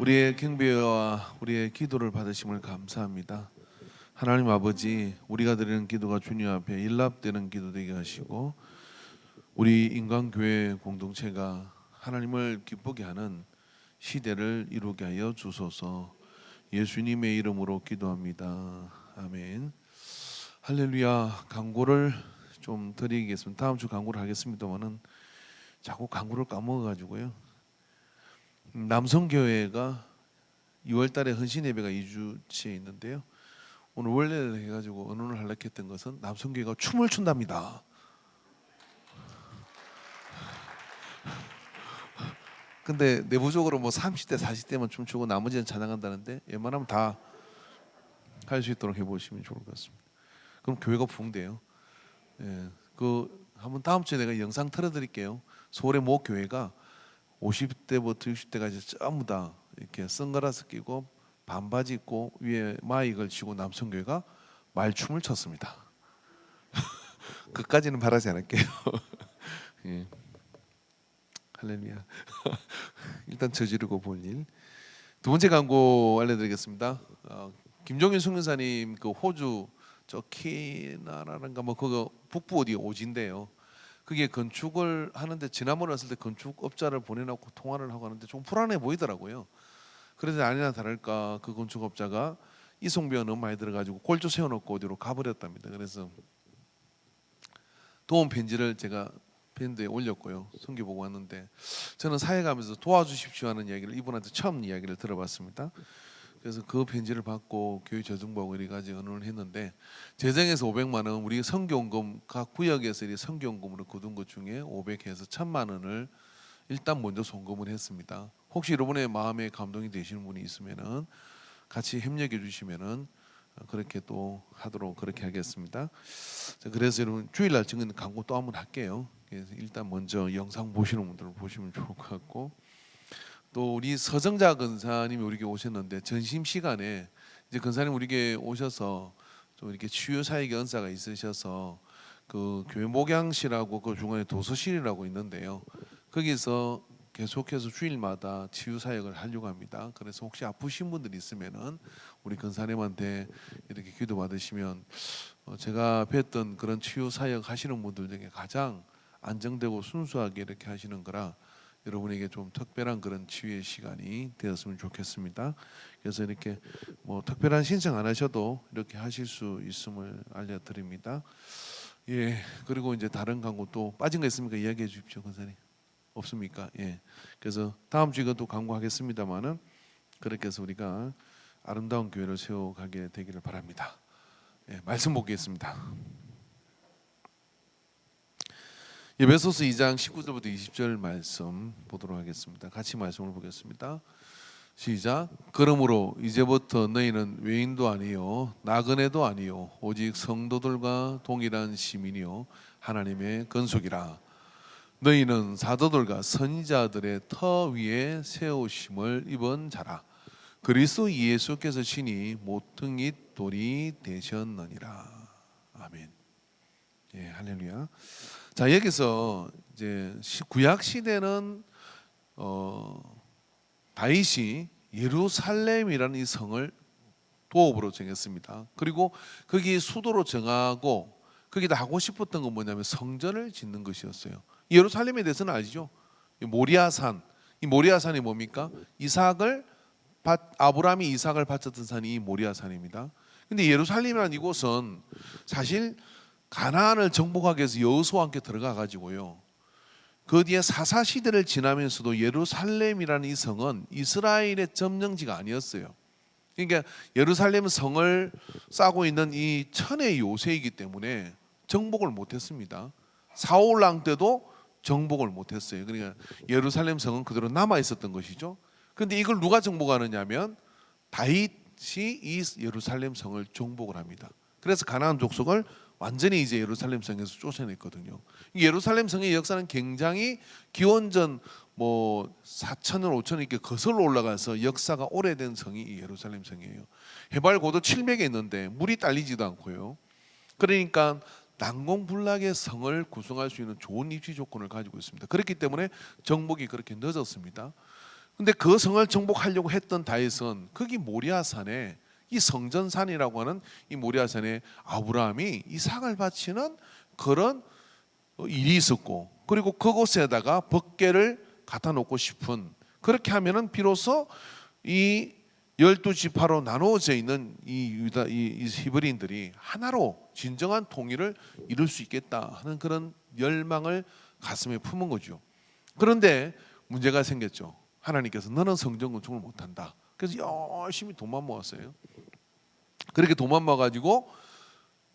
우리의 경배와 우리의 기도를 받으심을 감사합니다. 하나님 아버지, 우리가 드리는 기도가 주님 앞에 일납되는 기도 되게 하시고 우리 인간교회 공동체가 하나님을 기쁘게 하는 시대를 이루게 하여 주소서. 예수님의 이름으로 기도합니다. 아멘. 할렐루야. 광고를 좀 드리겠습니다. 다음 주 광고를 하겠습니다만은 자꾸 광고를 까먹어가지고요. 남성교회가 6월달에 헌신 예배가 2주치에 있는데요. 오늘 원래를 해가지고 언론을 하려고 했던 것은 남성교회가 춤을 춘답니다. 근데 내부적으로 뭐 30대 40대만 춤추고 나머지는 찬양한다는데 웬만하면 다 할 수 있도록 해보시면 좋을 것 같습니다. 그럼 교회가 부흥돼요. 예, 그 한번 다음 주에 내가 영상 틀어드릴게요. 서울의 모 교회가 50대부터 60대까지 전부 다 이렇게 선글라스 끼고 반바지 입고 위에 마이크를 치고 남성교회가 말춤을 췄습니다. 그까지는 바라지 않을게요. 예. 할렐루야. 일단 저지르고 볼 일. 두 번째 광고 알려드리겠습니다. 김종윤 성교사님 그 호주 저 키나라는가 뭐 그거 북부 어디 오지인데요. 그게 건축을 하는데 지난번에 왔을 때 건축업자를 보내놓고 통화를 하고 하는데 좀 불안해 보이더라고요. 그래서 아니나 다를까 그 건축업자가 이송비가 너무 많이 들어가지고 골조 세워놓고 어디로 가버렸답니다. 그래서 도움 편지를 제가 밴드에 올렸고요. 선교 보고 왔는데 저는 사회 가면서 도와주십시오 하는 이야기를 이분한테 처음 이야기를 들어봤습니다. 그래서 그 편지를 받고 교회 저중보하고 이래가지고 언론을 했는데 재정에서 500만 원, 우리 선교원금 각 구역에서 이 선교원금으로 거둔 것 중에 500해서 1000만 원을 일단 먼저 송금을 했습니다. 혹시 여러분의 마음에 감동이 되시는 분이 있으면은 같이 협력해 주시면은 그렇게 또 하도록 그렇게 하겠습니다. 그래서 여러분 주일날 찍는 광고 또 한번 할게요. 그래서 일단 먼저 영상 보시는 분들은 보시면 좋을 것 같고 또 우리 서정자 근사님이 우리에게 오셨는데 전심 시간에 이제 근사님 우리에게 오셔서 좀 이렇게 치유 사역의 은사가 있으셔서 그 교회 목양실하고 그 중간에 도서실이라고 있는데요. 거기서 계속해서 주일마다 치유 사역을 하려고 합니다. 그래서 혹시 아프신 분들 있으면은 우리 근사님한테 이렇게 기도 받으시면 제가 뵀던 그런 치유 사역 하시는 분들 중에 가장 안정되고 순수하게 이렇게 하시는 거라 여러분에게 좀 특별한 그런 치유의 시간이 되었으면 좋겠습니다. 그래서 이렇게 뭐 특별한 신청 안 하셔도 이렇게 하실 수 있음을 알려드립니다. 예, 그리고 이제 다른 광고 또 빠진 거 있습니까? 이야기해 주십시오, 권사님. 없습니까? 예. 그래서 다음 주에 또 광고하겠습니다만은 그렇게 해서 우리가 아름다운 교회를 세워가게 되기를 바랍니다. 예, 말씀 보겠습니다. 에베소서 2장 19절부터 20절 말씀 보도록 하겠습니다. 같이 말씀을 보겠습니다. 시작. 그러므로 이제부터 너희는 외인도 아니요 나그네도 아니요 오직 성도들과 동일한 시민이요 하나님의 건속이라. 너희는 사도들과 선지자들의 터 위에 세우심을 입은 자라. 그리스도 예수께서 신이 모퉁이 돌이 되셨느니라. 아멘. 예, 할렐루야. 자, 여기서 이제 구약 시대는 다윗이 예루살렘이라는 이 성을 도읍으로 정했습니다. 그리고 거기 수도로 정하고 거기다 하고 싶었던 건 뭐냐면 성전을 짓는 것이었어요. 예루살렘에 대해서는 아시죠? 모리아산. 이 모리아산이 뭡니까? 아브라함이 이삭을 바쳤던 산이 이 모리아산입니다. 근데 예루살렘이라는 이곳은 사실 가나안을 정복하기 위해서 여호수아와 함께 들어가 가지고요. 그 뒤에 사사 시대를 지나면서도 예루살렘이라는 이 성은 이스라엘의 점령지가 아니었어요. 그러니까 예루살렘 성을 싸고 있는 이 천의 요새이기 때문에 정복을 못했습니다. 사울 왕 때도 정복을 못했어요. 그러니까 예루살렘 성은 그대로 남아 있었던 것이죠. 그런데 이걸 누가 정복하느냐면 다윗이 이 예루살렘 성을 정복을 합니다. 그래서 가나안 족속을 완전히 이제 예루살렘 성에서 쫓아냈거든요. 예루살렘 성의 역사는 굉장히 기원전 뭐 4천년 5천년 이렇게 거슬러 올라가서 역사가 오래된 성이 이 예루살렘 성이에요. 해발 고도 700에 있는데 물이 딸리지도 않고요. 그러니까 난공불락의 성을 구성할 수 있는 좋은 입지 조건을 가지고 있습니다. 그렇기 때문에 정복이 그렇게 늦었습니다. 근데 그 성을 정복하려고 했던 다윗은 거기 모리아산에, 이 성전산이라고 하는 이 모리아산에 아브라함이 이삭을 바치는 그런 일이 있었고, 그리고 그곳에다가 법궤를 갖다 놓고 싶은, 그렇게 하면은 비로소 이 12지파로 나누어져 있는 이 히브리인들이 하나로 진정한 통일을 이룰 수 있겠다 하는 그런 열망을 가슴에 품은 거죠. 그런데 문제가 생겼죠. 하나님께서 너는 성전 건축을 못한다. 그래서 열심히 돈만 모았어요. 그렇게 돈만 모아가지고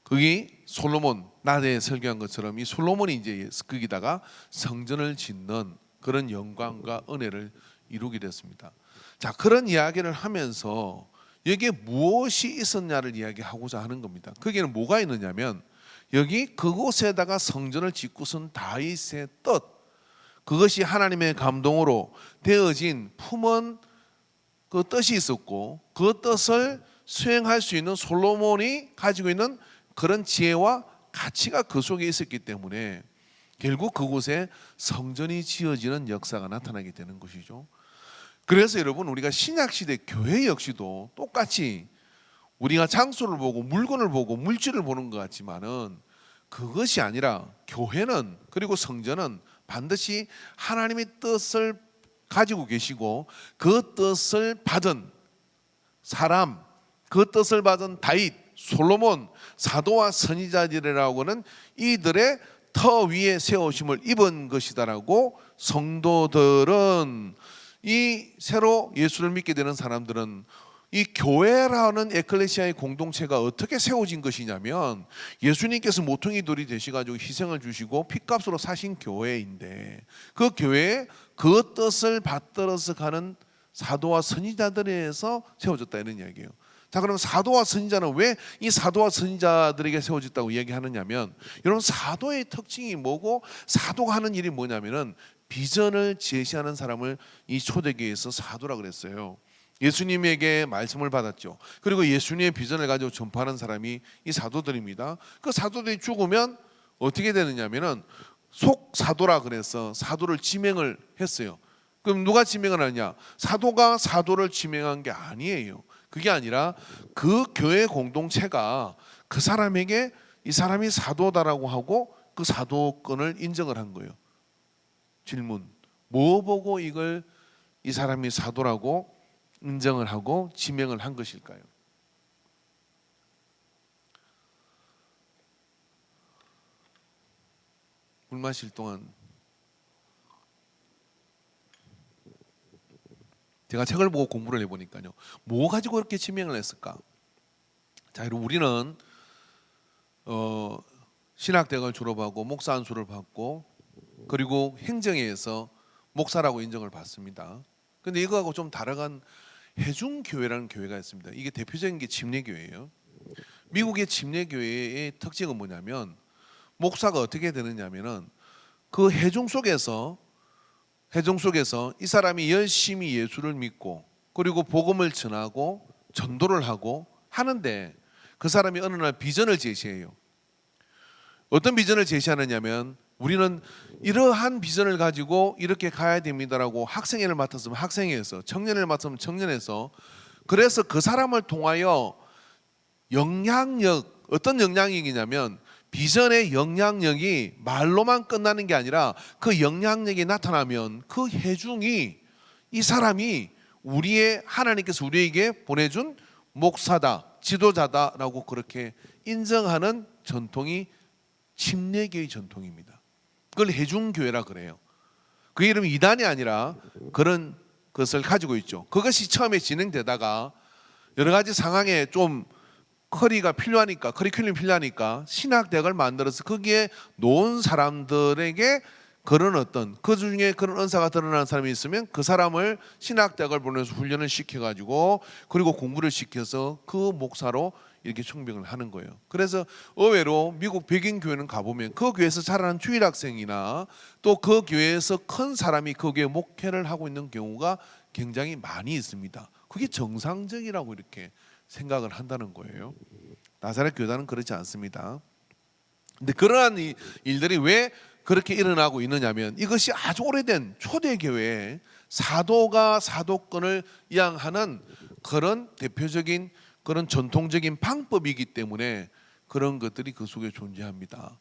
거기 솔로몬, 나대에 설교한 것처럼 이 솔로몬이 이제 거기다가 성전을 짓는 그런 영광과 은혜를 이루게 됐습니다. 자, 그런 이야기를 하면서 여기에 무엇이 있었냐를 이야기하고자 하는 겁니다. 거기에는 뭐가 있느냐면, 여기 그곳에다가 성전을 짓고선 다윗의 뜻, 그것이 하나님의 감동으로 되어진 품은 그 뜻이 있었고, 그 뜻을 수행할 수 있는 솔로몬이 가지고 있는 그런 지혜와 가치가 그 속에 있었기 때문에 결국 그곳에 성전이 지어지는 역사가 나타나게 되는 것이죠. 그래서 여러분, 우리가 신약시대 교회 역시도 똑같이 우리가 장소를 보고 물건을 보고 물질을 보는 것 같지만은 그것이 아니라 교회는, 그리고 성전은 반드시 하나님의 뜻을 가지고 계시고 그 뜻을 받은 사람, 그 뜻을 받은 다윗, 솔로몬, 사도와 선지자들이라고 하는 이들의 터 위에 세우심을 입은 것이다라고 성도들은, 이 새로 예수를 믿게 되는 사람들은 이 교회라는 에클레시아의 공동체가 어떻게 세워진 것이냐면, 예수님께서 모퉁이 돌이 되셔가지고 희생을 주시고 핏값으로 사신 교회인데, 그 교회에 그 뜻을 받들어서 가는 사도와 선지자들에 의해서 세워졌다 이런 이야기예요. 자, 그럼 사도와 선지자는 왜 이 사도와 선지자들에게 세워졌다고 이야기하느냐면, 여러분, 사도의 특징이 뭐고 사도가 하는 일이 뭐냐면은 비전을 제시하는 사람을 이 초대교회에서 사도라 그랬어요. 예수님에게 말씀을 받았죠. 그리고 예수님의 비전을 가지고 전파하는 사람이 이 사도들입니다. 그 사도들이 죽으면 어떻게 되느냐면은 속사도라 그래서 사도를 지명을 했어요. 그럼 누가 지명을 하냐? 사도가 사도를 지명한 게 아니에요. 그게 아니라 그 교회 공동체가 그 사람에게 이 사람이 사도다라고 하고 그 사도권을 인정을 한 거예요. 질문: 뭐 보고 이걸 이 사람이 사도라고 인정을 하고 지명을 한 것일까요? 물 마실 동안 제가 책을 보고 공부를 해보니까요, 뭐 가지고 그렇게 지명을 했을까? 자, 여러분, 우리는 신학대학을 졸업하고 목사 안수를 받고 그리고 행정회에서 목사라고 인정을 받습니다. 근데 이거하고 좀 다르간 해중교회라는 교회가 있습니다. 이게 대표적인 게 침례교회예요. 미국의 침례교회의 특징은 뭐냐면, 목사가 어떻게 되느냐면은 그 회중 속에서 이 사람이 열심히 예수를 믿고 그리고 복음을 전하고 전도를 하고 하는데, 그 사람이 어느 날 비전을 제시해요. 어떤 비전을 제시하느냐면, 우리는 이러한 비전을 가지고 이렇게 가야 됩니다라고 학생회를 맡았으면 학생회에서, 청년회를 맡았으면 청년회에서, 그래서 그 사람을 통하여 영향력, 어떤 영향력이냐면 비전의 영향력이 말로만 끝나는 게 아니라 그 영향력이 나타나면 그 회중이 이 사람이 우리의, 하나님께서 우리에게 보내준 목사다, 지도자다라고 그렇게 인정하는 전통이 침례교의 전통입니다. 그걸 해중교회라 그래요. 그 이름이 이단이 아니라 그런 것을 가지고 있죠. 그것이 처음에 진행되다가 여러 가지 상황에 좀 커리큘럼이 필요하니까 신학대학을 만들어서 거기에 놓은 사람들에게 그런 어떤, 그 중에 그런 은사가 드러나는 사람이 있으면 그 사람을 신학대학을 보내서 훈련을 시켜가지고 그리고 공부를 시켜서 그 목사로 이렇게 청빙을 하는 거예요. 그래서 의외로 미국 백인 교회는 가보면 그 교회에서 자라는 주일 학생이나 또 그 교회에서 큰 사람이 그 교회 목회를 하고 있는 경우가 굉장히 많이 있습니다. 그게 정상적이라고 이렇게 생각을 한다는 거예요. 나사렛 교단은 그렇지 않습니다. 근데 그러한 일들이 왜 그렇게 일어나고 있느냐면 이것이 아주 오래된 초대교회에 사도가 사도권을 이양하는 그런 대표적인 그런 전통적인 방법이기 때문에 그런 것들이 그 속에 존재합니다.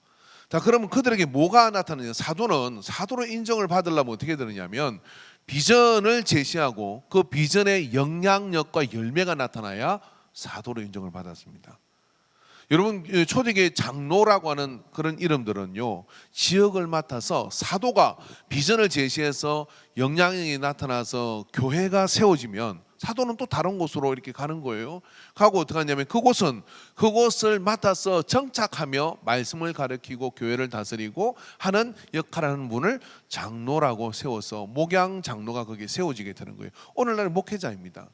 자, 그러면 그들에게 뭐가 나타나냐? 사도는 사도로 인정을 받으려면 어떻게 되느냐면 비전을 제시하고 그 비전의 영향력과 열매가 나타나야 사도로 인정을 받았습니다. 여러분, 초대교회 장로라고 하는 그런 이름들은요, 지역을 맡아서 사도가 비전을 제시해서 영향력이 나타나서 교회가 세워지면 사도는 또 다른 곳으로 이렇게 가는 거예요. 가고 어떻게 하냐면 그곳을 맡아서 정착하며 말씀을 가르치고 교회를 다스리고 하는 역할을 하는 분을 장로라고 세워서 목양 장로가 거기에 세워지게 되는 거예요. 오늘날의 목회자입니다.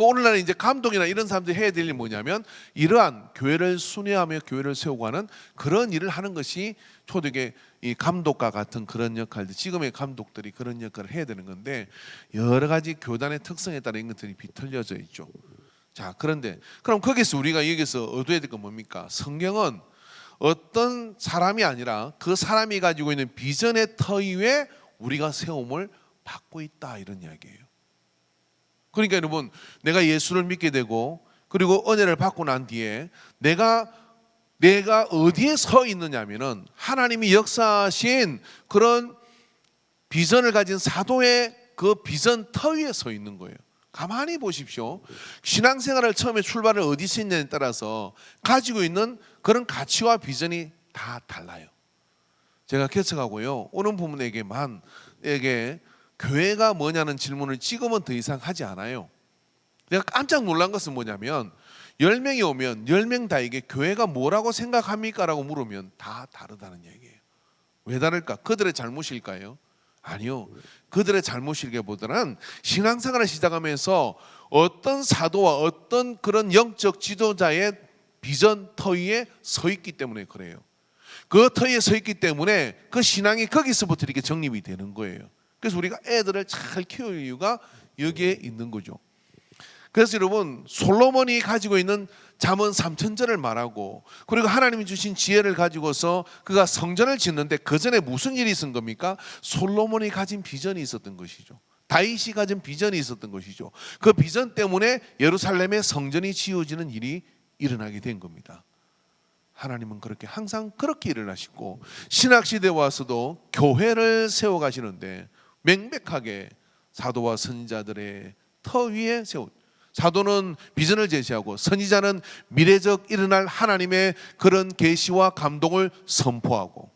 오늘날 이제 감독이나 이런 사람들이 해야 될 일이 뭐냐면 이러한 교회를 순회하며 교회를 세우고 하는 그런 일을 하는 것이 초대교회 이 감독과 같은 그런 역할들, 지금의 감독들이 그런 역할을 해야 되는 건데 여러 가지 교단의 특성에 따라 이런 것들이 비틀려져 있죠. 자, 그런데 그럼 거기서 우리가 여기서 얻어야 될 건 뭡니까? 성경은 어떤 사람이 아니라 그 사람이 가지고 있는 비전의 터 위에 우리가 세움을 받고 있다, 이런 이야기예요. 그러니까 여러분, 내가 예수를 믿게 되고 그리고 은혜를 받고 난 뒤에 내가 어디에 서 있느냐면은 하나님이 역사하신 그런 비전을 가진 사도의 그 비전 터 위에 서 있는 거예요. 가만히 보십시오. 신앙생활을 처음에 출발을 어디서 했냐에 따라서 가지고 있는 그런 가치와 비전이 다 달라요. 제가 개척하고요, 오는 부모에게만 교회가 뭐냐는 질문을 지금은 더 이상 하지 않아요. 내가 깜짝 놀란 것은 뭐냐면 10명이 오면 10명 다에게 교회가 뭐라고 생각합니까? 라고 물으면 다 다르다는 얘기예요. 왜 다를까? 그들의 잘못일까요? 아니요. 그들의 잘못이기보다는 신앙생활을 시작하면서 어떤 사도와 어떤 그런 영적 지도자의 비전 터 위에 서 있기 때문에 그래요. 그 터 위에 서 있기 때문에 그 신앙이 거기서부터 이렇게 정립이 되는 거예요. 그래서 우리가 애들을 잘 키울 이유가 여기에 있는 거죠. 그래서 여러분, 솔로몬이 가지고 있는 잠언 3,000절을 말하고 그리고 하나님이 주신 지혜를 가지고서 그가 성전을 짓는데 그 전에 무슨 일이 있은 겁니까? 솔로몬이 가진 비전이 있었던 것이죠. 다윗이 가진 비전이 있었던 것이죠. 그 비전 때문에 예루살렘의 성전이 지어지는 일이 일어나게 된 겁니다. 하나님은 그렇게 항상 그렇게 일을 하시고 신학시대에 와서도 교회를 세워가시는데 명백하게 사도와 선지자들의 터 위에 사도는 비전을 제시하고 선지자는 미래적 일어날 하나님의 그런 계시와 감동을 선포하고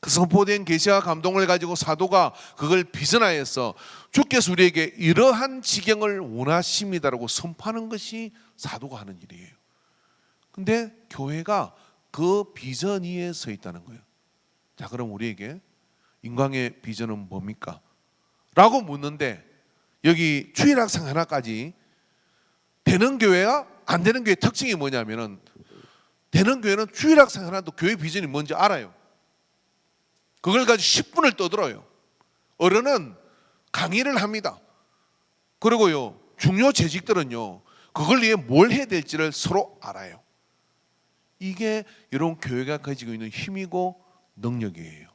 그 선포된 계시와 감동을 가지고 사도가 그걸 비전하여서 주께서 우리에게 이러한 지경을 원하십니다라고 선포하는 것이 사도가 하는 일이에요. 근데 교회가 그 비전 위에 서 있다는 거예요. 자, 그럼 우리에게 인광의 비전은 뭡니까? 라고 묻는데 여기 주일학생 하나까지 되는 교회와 안 되는 교회의 특징이 뭐냐면은 되는 교회는 주일학생 하나도 교회 비전이 뭔지 알아요. 그걸 가지고 10분을 떠들어요. 어른은 강의를 합니다. 그리고요, 중요 재직들은요, 그걸 위해 뭘 해야 될지를 서로 알아요. 이게 여러분 교회가 가지고 있는 힘이고 능력이에요.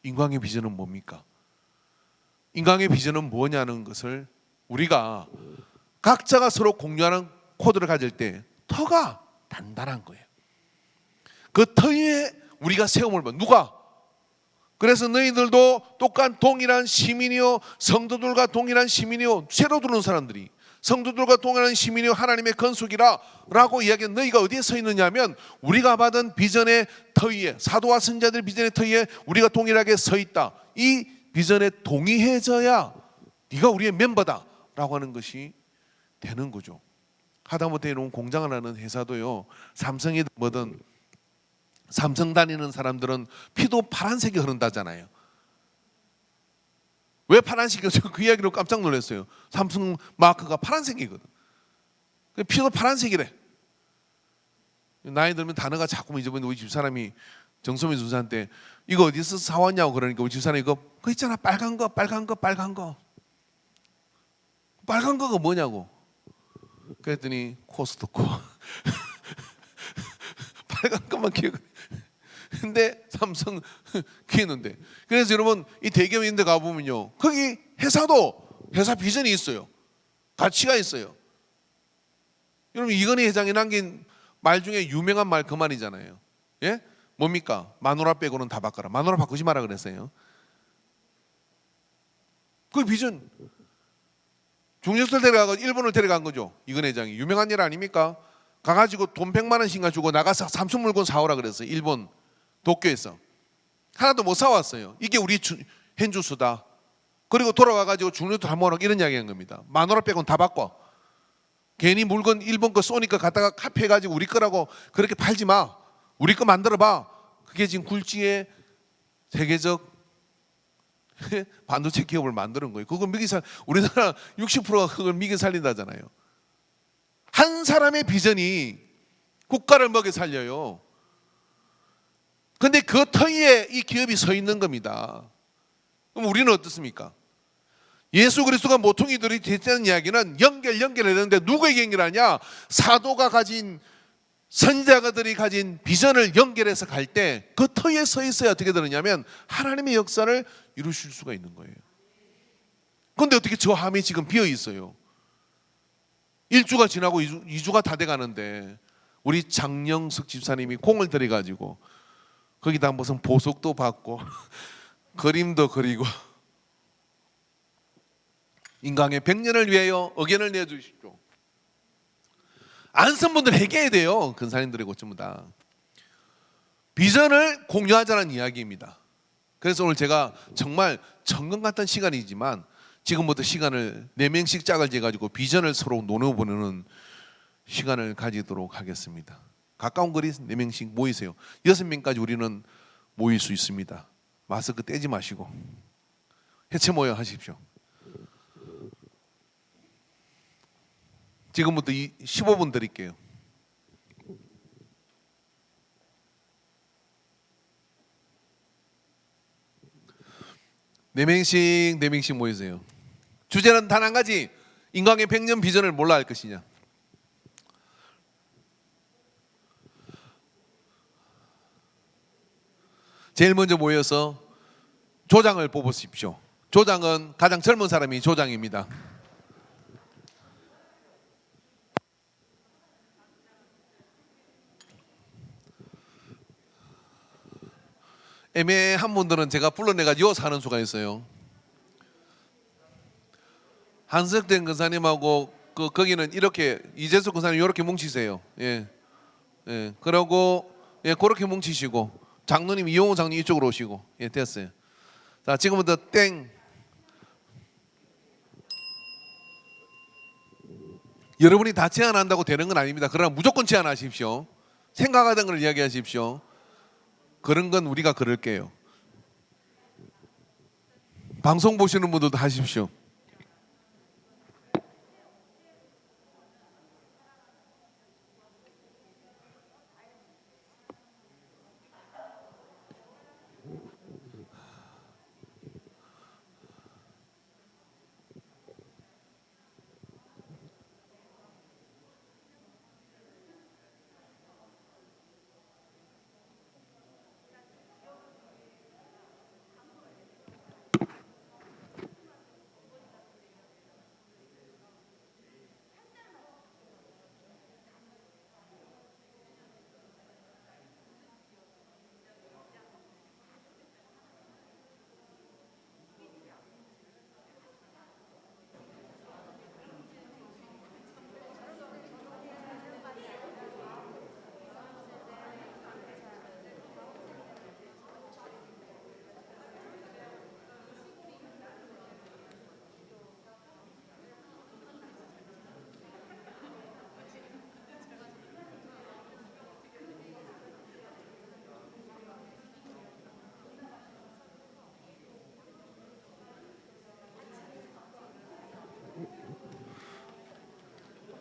인광의 비전은 뭡니까? 인광의 비전은 뭐냐는 것을 우리가 각자가 서로 공유하는 코드를 가질 때 터가 단단한 거예요. 그 터 위에 우리가 세움을 봐. 누가? 그래서 너희들도 똑같은 동일한 시민이요, 성도들과 동일한 시민이요, 새로 들어온 사람들이 성도들과 동일한 시민이요 하나님의 건속이라 라고 이야기한 너희가 어디에 서 있느냐면 우리가 받은 비전의 터 위에, 사도와 선지자들의 비전의 터 위에 우리가 동일하게 서 있다. 이 비전에 동의해져야 네가 우리의 멤버다 라고 하는 것이 되는 거죠. 하다못해 이런 공장을 하는 회사도요, 삼성이든 뭐든 삼성 다니는 사람들은 피도 파란색이 흐른다잖아요. 왜 파란색이죠? 그 이야기로 깜짝 놀랐어요. 삼성 마크가 파란색이거든. 피도 파란색이래. 나이 들면 단어가 자꾸 잊어버리는데 우리 집사람이 정소민 주사한테 이거 어디서 사왔냐고 그러니까 우리 집사람이 그거 있잖아, 빨간 거 빨간 거가 뭐냐고. 그랬더니 코스트코 빨간 것만 기억. 근데 삼성 키는데. 그래서 여러분 이 대기업 있는 데 가보면요, 거기 회사도 회사 비전이 있어요. 가치가 있어요. 여러분 이건희 회장이 남긴 말 중에 유명한 말 그 말이잖아요. 예? 뭡니까? 마누라 빼고는 다 바꿔라. 마누라 바꾸지 마라 그랬어요. 그 비전. 중력설 데려가고 일본을 데려간 거죠. 이건희 회장이. 유명한 일 아닙니까? 가가지고 돈 100만 원씩가 주고 나가서 삼성 물건 사오라 그랬어요. 일본 도쿄에서. 하나도 못 사왔어요. 이게 우리 현주수다. 그리고 돌아와가지고 중력도 다 모으라 이런 이야기 한 겁니다. 마누라 빼고는 다 바꿔. 괜히 물건 일본 거 쏘니까 갖다가 카피해가지고 우리 거라고 그렇게 팔지 마. 우리 거 만들어봐. 그게 지금 굴지의 세계적 반도체 기업을 만드는 거예요. 그걸 우리나라 60%가 그걸 미개 살린다잖아요. 한 사람의 비전이 국가를 먹여 살려요. 근데 그 터위에 이 기업이 서 있는 겁니다. 그럼 우리는 어떻습니까? 예수 그리스도가 모퉁이들이 됐다는 이야기는 연결했는데 누구에게 연결하냐? 사도가 가진, 선지자들이 가진 비전을 연결해서 갈 때 그 터에 서 있어야 어떻게 되느냐면 하나님의 역사를 이루실 수가 있는 거예요. 그런데 어떻게 저 함이 지금 비어 있어요? 1주가 지나고 2주가 다 돼가는데 우리 장영석 집사님이 공을 들여가지고 거기다 무슨 보석도 받고 그림도 그리고 인간의 100년을 위하여 의견을 내주십시오. 안 쓴 분들 회개해야 돼요. 근사님들이고 전부 다. 비전을 공유하자는 이야기입니다. 그래서 오늘 제가 정말 천금 같은 시간이지만 지금부터 시간을 4명씩 짝을 재가지고 비전을 서로 나눠보는 시간을 가지도록 하겠습니다. 가까운 거리 4명씩 모이세요. 6명까지 우리는 모일 수 있습니다. 마스크 떼지 마시고 해체 모여 하십시오. 지금부터 15분 드릴게요. 네 명씩 모이세요. 주제는 단 한 가지. 인간의 100년 비전을 뭘로 할 것이냐. 제일 먼저 모여서 조장을 뽑으십시오. 조장은 가장 젊은 사람이 조장입니다. 애매한 분들은 제가 불러내가지고 이어서 하는 수가 있어요. 한석된 근사님하고 거기는 이렇게 이재석 근사님 이렇게 뭉치세요. 예, 예. 그러고 예 그렇게 뭉치시고 장로님 이용호 장로님 이쪽으로 오시고 예 됐어요. 자 지금부터 땡. 여러분이 다 제안한다고 되는 건 아닙니다. 그러나 무조건 제안하십시오. 생각하던 걸 이야기하십시오. 그런 건 우리가 그럴게요. 방송 보시는 분들도 하십시오.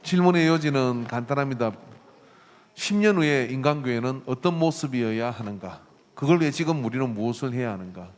질문의 여지는 간단합니다. 10년 후에 인간교회는 어떤 모습이어야 하는가? 그걸 위해 지금 우리는 무엇을 해야 하는가?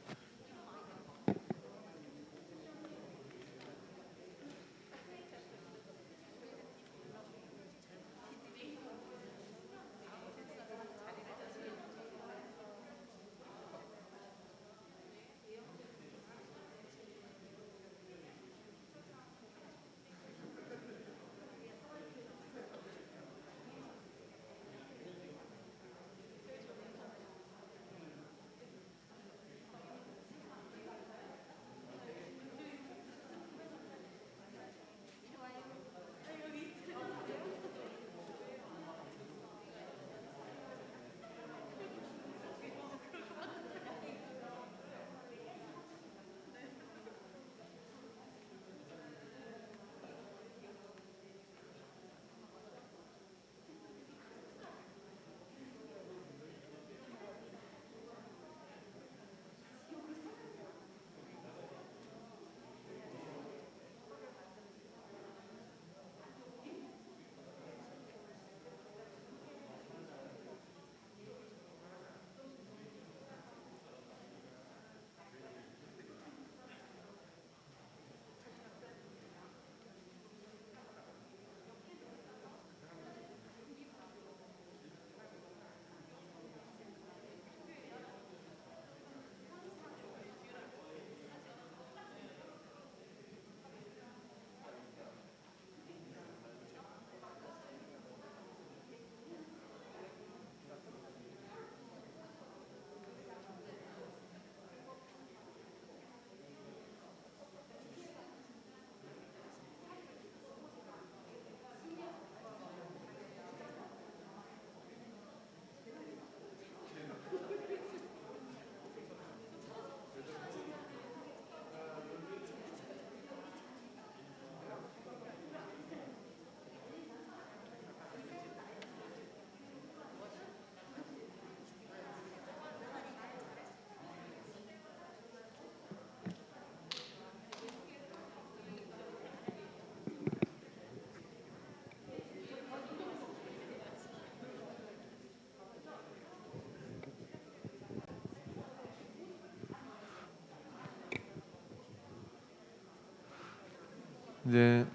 이제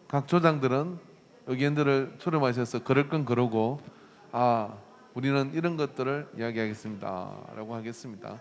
각 조장들은 의견들을 수렴하셔서 그럴 건 그러고 우리는 이런 것들을 이야기하겠습니다라고 하겠습니다.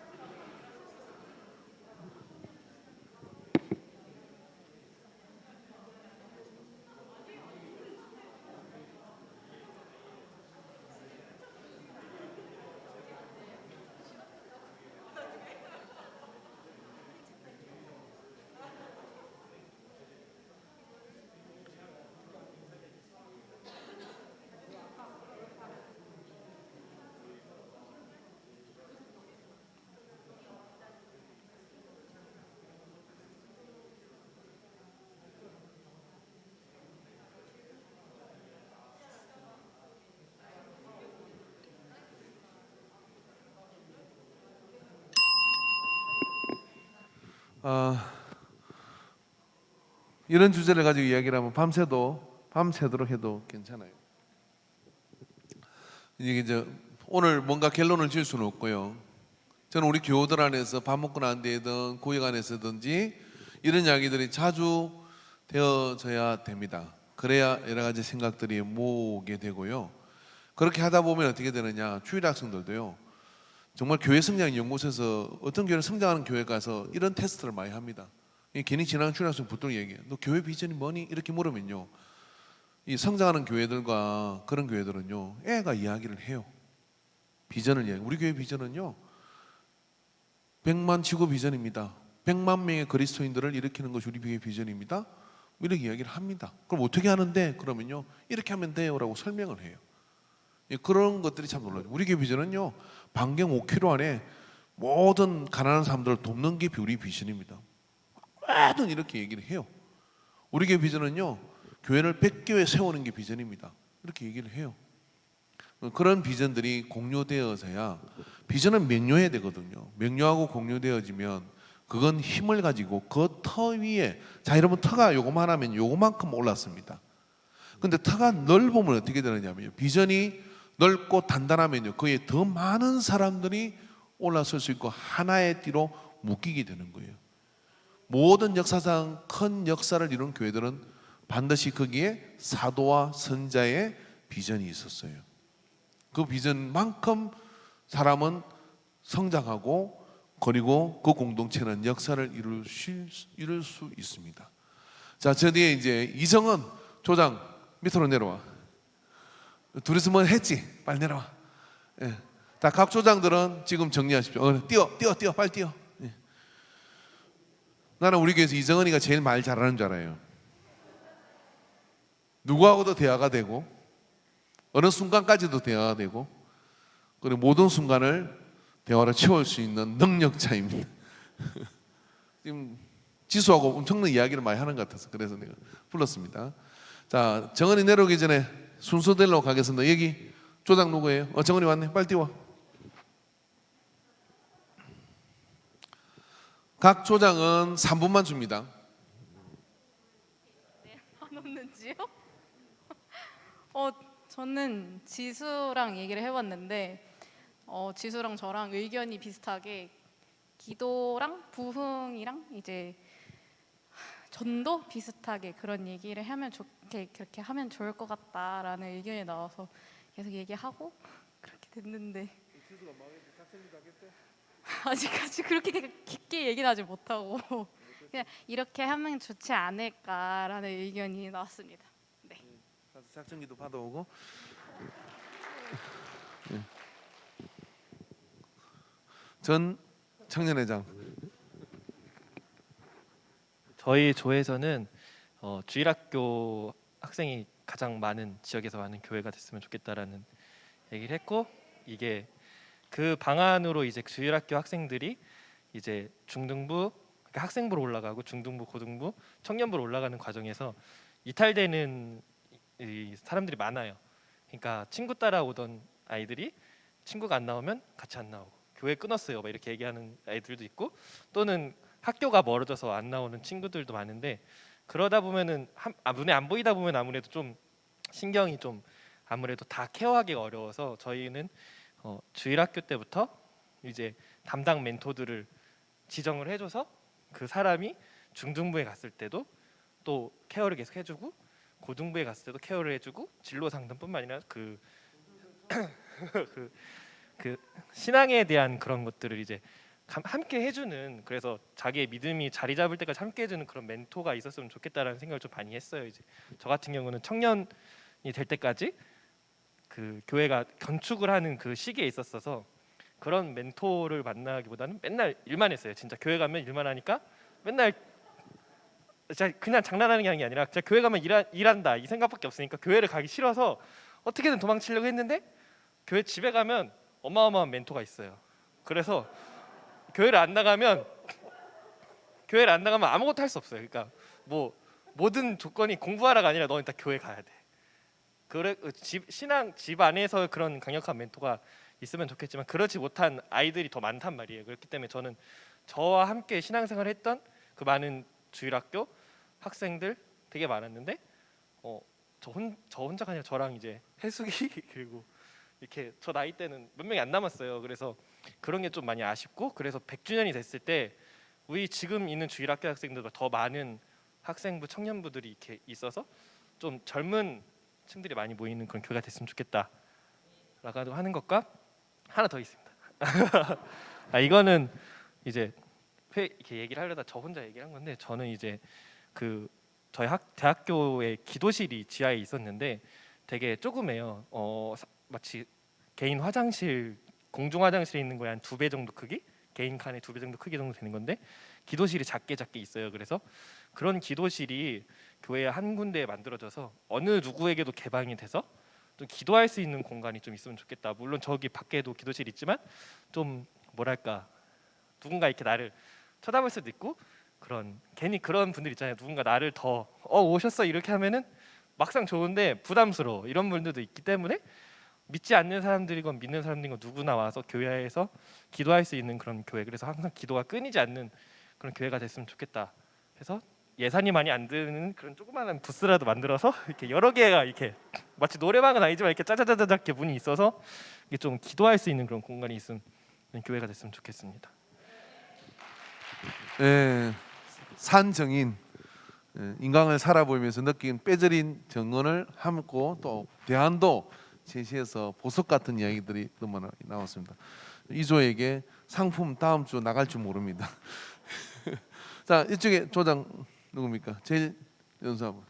이런 주제를 가지고 이야기를 하면 밤새도록 해도 괜찮아요. 이제 오늘 뭔가 결론을 지을 수는 없고요. 저는 우리 교우들 안에서 밥 먹고 난 뒤에든 고역 안에서든지 이런 이야기들이 자주 되어져야 됩니다. 그래야 여러 가지 생각들이 모으게 되고요. 그렇게 하다 보면 어떻게 되느냐, 주일 학생들도요, 정말 교회 성장 연구소에서 어떤 교회는 성장하는 교회 가서 이런 테스트를 많이 합니다. 괜히 지나간 주일 학생 붙들고 얘기해. 너 교회 비전이 뭐니? 이렇게 물으면요, 이 성장하는 교회들과 그런 교회들은요, 애가 이야기를 해요. 비전을 이야기. 우리 교회 비전은요, 100만 지구 비전입니다. 100만 명의 그리스도인들을 일으키는 것이 우리 교회 비전입니다. 이렇게 이야기를 합니다. 그럼 어떻게 하는데? 그러면요, 이렇게 하면 돼요라고 설명을 해요. 그런 것들이 참 놀라죠. 우리 교회 비전은요, 반경 5km 안에 모든 가난한 사람들을 돕는 게 우리 비전입니다. 뭐든 이렇게 얘기를 해요. 우리 교회 비전은요, 교회를 100교회 세우는 게 비전입니다. 이렇게 얘기를 해요. 그런 비전들이 공유되어져야, 비전은 명료해야 되거든요. 명료하고 공유되어지면 그건 힘을 가지고 그 터 위에, 자 여러분, 터가 요거만 하면 요거만큼 올랐습니다. 근데 터가 넓으면 어떻게 되느냐면요, 비전이 넓고 단단하면요, 거기에 더 많은 사람들이 올라설 수 있고 하나의 띠로 묶이게 되는 거예요. 모든 역사상 큰 역사를 이룬 교회들은 반드시 거기에 사도와 선자의 비전이 있었어요. 그 비전만큼 사람은 성장하고, 그리고 그 공동체는 역사를 이룰 수 있습니다. 자, 저 뒤에 이제 이성은 조장 밑으로 내려와. 둘이서 뭐 했지? 빨리 내려와. 예. 자, 각 조장들은 지금 정리하십시오. 뛰어, 빨리 뛰어. 예. 나는 우리 교회에서 이정은이가 제일 말 잘하는 줄 알아요. 누구하고도 대화가 되고, 어느 순간까지도 대화가 되고, 그리고 모든 순간을 대화로 채울 수 있는 능력자입니다. 지금 지수하고 엄청난 이야기를 많이 하는 것 같아서 그래서 내가 불렀습니다. 자, 정은이 내려오기 전에 순서대로 가겠습니다. 여기 조장 누구예요? 정은이 왔네. 빨리 뛰어. 각 조장은 3분만 줍니다. 안 없는지요? 저는 지수랑 얘기를 해봤는데 지수랑 저랑 의견이 비슷하게 기도랑 부흥이랑 이제 전도 비슷하게 그런 얘기를 하면 좋게, 그렇게 하면 좋을 것 같다라는 의견이 나와서 계속 얘기하고 그렇게 됐는데 아직까지 그렇게 깊게 얘기는 하지 못하고 그냥 이렇게 하면 좋지 않을까라는 의견이 나왔습니다. 네. 가서 작전기도 받아오고. 네. 전 청년회장. 저희 조에서는 주일학교 학생이 가장 많은 지역에서 많은 교회가 됐으면 좋겠다라는 얘기를 했고, 이게 그 방안으로 이제 주일학교 학생들이 이제 중등부, 그러니까 학생부로 올라가고 중등부, 고등부, 청년부로 올라가는 과정에서 이탈되는 이 사람들이 많아요. 그러니까 친구 따라오던 아이들이 친구가 안 나오면 같이 안 나오고, 교회 끊었어요 막 이렇게 얘기하는 아이들도 있고, 또는 학교가 멀어져서 안 나오는 친구들도 많은데, 그러다 보면은 눈에 안 보이다 보면 아무래도 좀 신경이 좀 아무래도 다 케어하기가 어려워서, 저희는 주일학교 때부터 이제 담당 멘토들을 지정을 해줘서 그 사람이 중등부에 갔을 때도 또 케어를 계속 해주고 고등부에 갔을 때도 케어를 해주고 진로 상담뿐만 아니라 그 신앙에 대한 그런 것들을 이제 함께 해주는, 그래서 자기의 믿음이 자리 잡을 때까지 함께 해주는 그런 멘토가 있었으면 좋겠다라는 생각을 좀 많이 했어요. 이제 저 같은 경우는 청년이 될 때까지 그 교회가 건축을 하는 그 시기에 있었어서 그런 멘토를 만나기보다는 맨날 일만 했어요. 진짜 교회 가면 일만 하니까 맨날 진짜 그냥 장난하는 게 아니라 진짜 교회 가면 일한다 이 생각밖에 없으니까 교회를 가기 싫어서 어떻게든 도망치려고 했는데 교회 집에 가면 어마어마한 멘토가 있어요. 그래서 교회를 안 나가면 아무것도 할 수 없어요. 그러니까 뭐 모든 조건이 공부하라가 아니라 너 일단 교회 가야 돼. 그래 집 안에서 그런 강력한 멘토가 있으면 좋겠지만 그렇지 못한 아이들이 더 많단 말이에요. 그렇기 때문에 저는 저와 함께 신앙생활을 했던 그 많은 주일학교 학생들 되게 많았는데 저 혼자가 아니라 저랑 이제 해숙이 그리고 이렇게 저 나이 때는 몇 명이 안 남았어요. 그래서 그런 게 좀 많이 아쉽고, 그래서 100주년이 됐을 때 우리 지금 있는 주일학교 학생들보다 더 많은 학생부 청년부들이 이렇게 있어서 좀 젊은 층들이 많이 모이는 그런 교회가 됐으면 좋겠다라고 하는 것과 하나 더 있습니다. 이거는 이제 이렇게 얘기를 하려다 저 혼자 얘기를 한 건데, 저는 이제 그 저희 대학교에 기도실이 지하에 있었는데 되게 조그매요. 마치 개인 화장실, 공중 화장실에 있는 거에 한 2배 정도 크기, 개인 칸에 2배 정도 크기 정도 되는 건데 기도실이 작게 있어요. 그래서 그런 기도실이 교회 한 군데에 만들어져서 어느 누구에게도 개방이 돼서 좀 기도할 수 있는 공간이 좀 있으면 좋겠다. 물론 저기 밖에도 기도실 있지만 좀 뭐랄까, 누군가 이렇게 나를 쳐다볼 수도 있고, 그런 괜히 그런 분들 있잖아요. 누군가 나를 더 오셨어 이렇게 하면은 막상 좋은데 부담스러워, 이런 분들도 있기 때문에 믿지 않는 사람들이건 믿는 사람들이건 누구나 와서 교회에서 기도할 수 있는 그런 교회, 그래서 항상 기도가 끊이지 않는 그런 교회가 됐으면 좋겠다 해서 예산이 많이 안 드는 그런 조그마한 부스라도 만들어서 이렇게 여러 개가 이렇게 마치 노래방은 아니지만 이렇게 짜자자자자 이렇게 문이 있어서 이게 좀 기도할 수 있는 그런 공간이 있는 교회가 됐으면 좋겠습니다. 예, 산정인, 인강을 살아보면서 느낀 뼈저린 정언을 함고 또 대안도 제시해서 보석 같은 이야기들이 너무 나왔습니다. 이조에게 상품 다음 주 나갈 줄 모릅니다. 자, 이쪽에 조장 누굽니까? 제일 연수하고.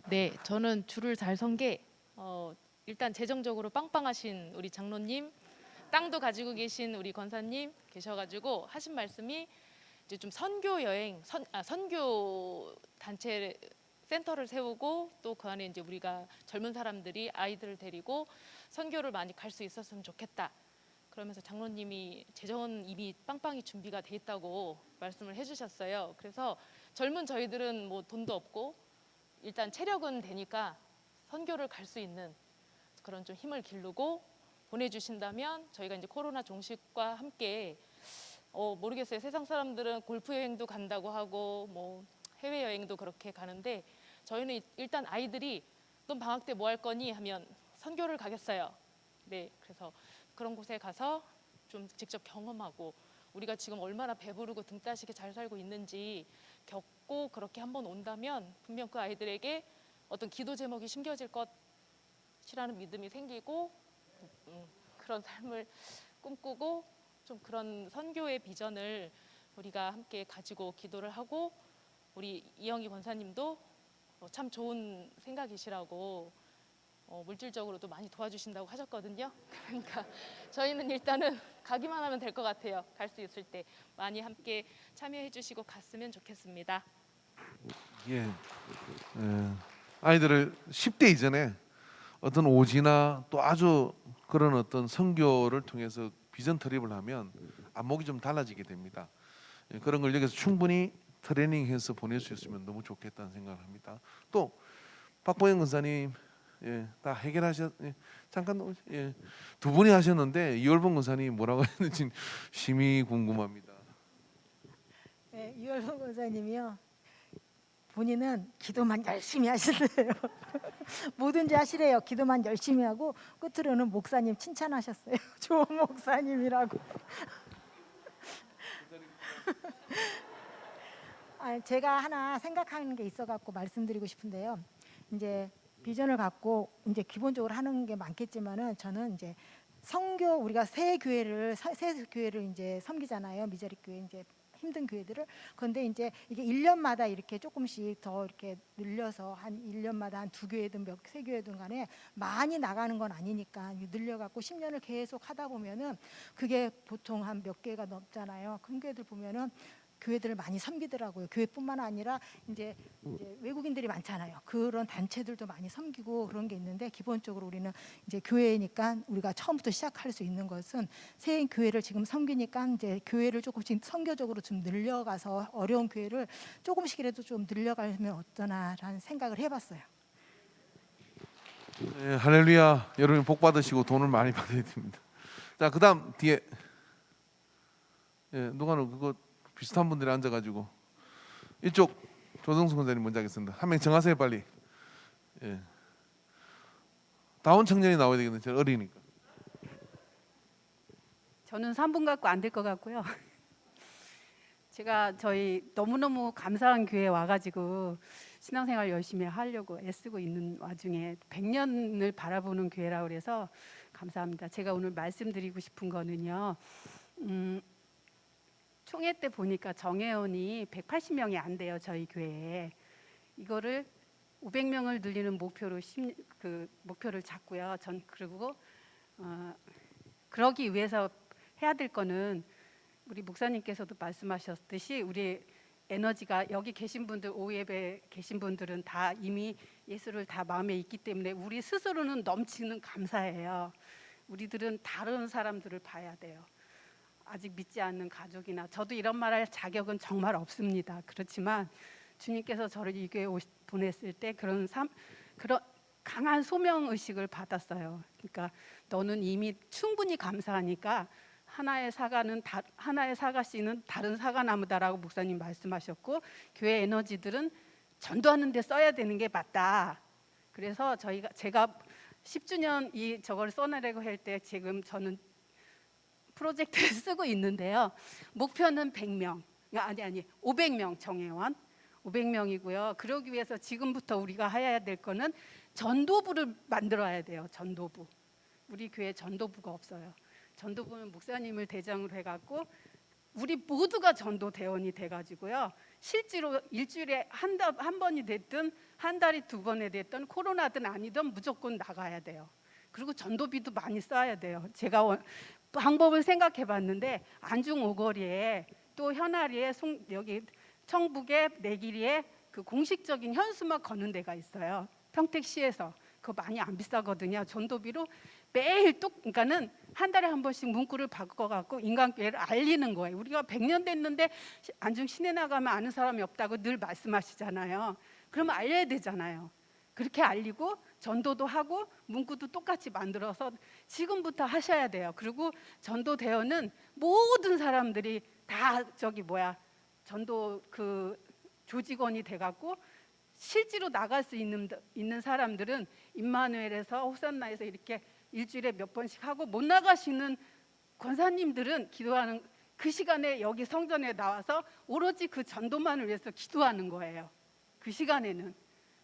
네, 저는 줄을 잘 선 게 일단 재정적으로 빵빵하신 우리 장로님, 땅도 가지고 계신 우리 권사님 계셔가지고 하신 말씀이 이제 좀 선교 여행, 선교 단체 센터를 세우고 또 그 안에 이제 우리가 젊은 사람들이 아이들을 데리고 선교를 많이 갈 수 있었으면 좋겠다. 그러면서 장로님이 재정은 이미 빵빵히 준비가 돼 있다고 말씀을 해주셨어요. 그래서 젊은 저희들은 뭐 돈도 없고 일단 체력은 되니까 선교를 갈 수 있는 그런 좀 힘을 기르고 보내주신다면 저희가 이제 코로나 종식과 함께 모르겠어요. 세상 사람들은 골프 여행도 간다고 하고 뭐 해외 여행도 그렇게 가는데 저희는 일단 아이들이 넌 방학 때 뭐 할 거니 하면 선교를 가겠어요. 네, 그래서 그런 곳에 가서 좀 직접 경험하고 우리가 지금 얼마나 배부르고 등 따시게 잘 살고 있는지 겪고 그렇게 한번 온다면 분명 그 아이들에게 어떤 기도 제목이 심겨질 것이라는 믿음이 생기고 그런 삶을 꿈꾸고 좀 그런 선교의 비전을 우리가 함께 가지고 기도를 하고, 우리 이영희 권사님도 참 좋은 생각이시라고 물질적으로도 많이 도와주신다고 하셨거든요. 그러니까 저희는 일단은 가기만 하면 될 것 같아요. 갈 수 있을 때 많이 함께 참여해 주시고 갔으면 좋겠습니다. 예, 아이들을 10대 이전에 어떤 오지나 또 아주 그런 어떤 선교를 통해서 비전 트립을 하면 안목이 좀 달라지게 됩니다. 예, 그런 걸 여기서 충분히 트레이닝해서 보낼 수 있으면 너무 좋겠다는 생각을 합니다. 또 박보영 권사님, 예, 다 잠깐 두 분이 하셨는데 이월봉 권사님 뭐라고 했는지 심히 궁금합니다. 네, 유월봉 권사님이요. 본인은 기도만 열심히 하시래요. 뭐든지 하시래요. 기도만 열심히 하고 끝으로는 목사님 칭찬하셨어요. 좋은 목사님이라고. 제가 하나 생각하는 게 있어갖고 말씀드리고 싶은데요. 이제 비전을 갖고 이제 기본적으로 하는 게 많겠지만은 저는 이제 선교 우리가 새 교회를 이제 섬기잖아요. 미자립 교회 이제 힘든 교회들을. 그런데 이제 이게 1년마다 이렇게 조금씩 더 이렇게 늘려서 한 1년마다 한 2교회든 세 교회든 간에 많이 나가는 건 아니니까 늘려갖고 10년을 계속 하다 보면은 그게 보통 한 몇 개가 넘잖아요. 큰 교회들 보면은 교회들을 많이 섬기더라고요. 교회뿐만 아니라 이제 외국인들이 많잖아요. 그런 단체들도 많이 섬기고 그런 게 있는데 기본적으로 우리는 이제 교회니까 우리가 처음부터 시작할 수 있는 것은 새 교회를 지금 섬기니까 이제 교회를 조금씩 선교적으로 좀 늘려가서 어려운 교회를 조금씩이라도 좀 늘려가면 어떠나라는 생각을 해봤어요. 네, 할렐루야. 여러분 복 받으시고 돈을 많이 받아야 됩니다. 자, 그다음 뒤에 누가는 그거 비슷한 분들이 앉아가지고 이쪽 조성수 권사님 먼저 하겠습니다. 한 명 정하세요 빨리. 예. 다운 청년이 나와야 되겠네. 제가 어리니까. 저는 3분 갖고 안 될 것 같고요. 제가 저희 너무너무 감사한 교회에 와가지고 신앙생활 열심히 하려고 애쓰고 있는 와중에 100년을 바라보는 교회라 그래서 감사합니다. 제가 오늘 말씀드리고 싶은 거는요. 총회 때 보니까 정회원이 180명이 안 돼요. 저희 교회에. 이거를 500명을 늘리는 목표로 목표를 잡고요. 전 그리고 그러기 위해서 해야 될 거는 우리 목사님께서도 말씀하셨듯이 우리 에너지가 여기 계신 분들 오예배 계신 분들은 다 이미 예수를 다 마음에 있기 때문에 우리 스스로는 넘치는 감사예요. 우리들은 다른 사람들을 봐야 돼요. 아직 믿지 않는 가족이나 저도 이런 말할 자격은 정말 없습니다. 그렇지만 주님께서 저를 이 교회에 보냈을 때 그런 강한 소명 의식을 받았어요. 그러니까 너는 이미 충분히 감사하니까 하나의 사과 씨는 다른 사과나무다라고 목사님 말씀하셨고 교회 에너지들은 전도하는 데 써야 되는 게 맞다. 그래서 제가 10주년 저걸 써내려고 할 때 지금 저는 프로젝트를 쓰고 있는데요. 목표는 100명, 아니 500명 정회원 500명이고요. 그러기 위해서 지금부터 우리가 해야 될 거는 전도부를 만들어야 돼요. 전도부. 우리 교회 전도부가 없어요. 전도부는 목사님을 대장으로 해갖고 우리 모두가 전도 대원이 돼가지고요. 실제로 일주일에 한 번이 됐든 한 달에 2번이 됐든 코로나든 아니든 무조건 나가야 돼요. 그리고 전도비도 많이 써야 돼요. 제가 방법을 생각해봤는데 안중 오거리에 또 현아리에 여기 청북에 내길이에 그 공식적인 현수막 거는 데가 있어요. 평택시에서 그거 많이 안 비싸거든요. 전도비로 매일 그러니까는 한 달에 한 번씩 문구를 바꿔갖고 인간교회를 알리는 거예요. 우리가 100년 됐는데 안중 시내 나가면 아는 사람이 없다고 늘 말씀하시잖아요. 그러면 알려야 되잖아요. 그렇게 알리고 전도도 하고 문구도 똑같이 만들어서 지금부터 하셔야 돼요. 그리고 전도 대원은 모든 사람들이 다 전도 조직원이 돼갖고 실제로 나갈 수 있는 사람들은 임마누엘에서 호산나에서 이렇게 일주일에 몇 번씩 하고 못 나가시는 권사님들은 기도하는 그 시간에 여기 성전에 나와서 오로지 그 전도만을 위해서 기도하는 거예요. 그 시간에는.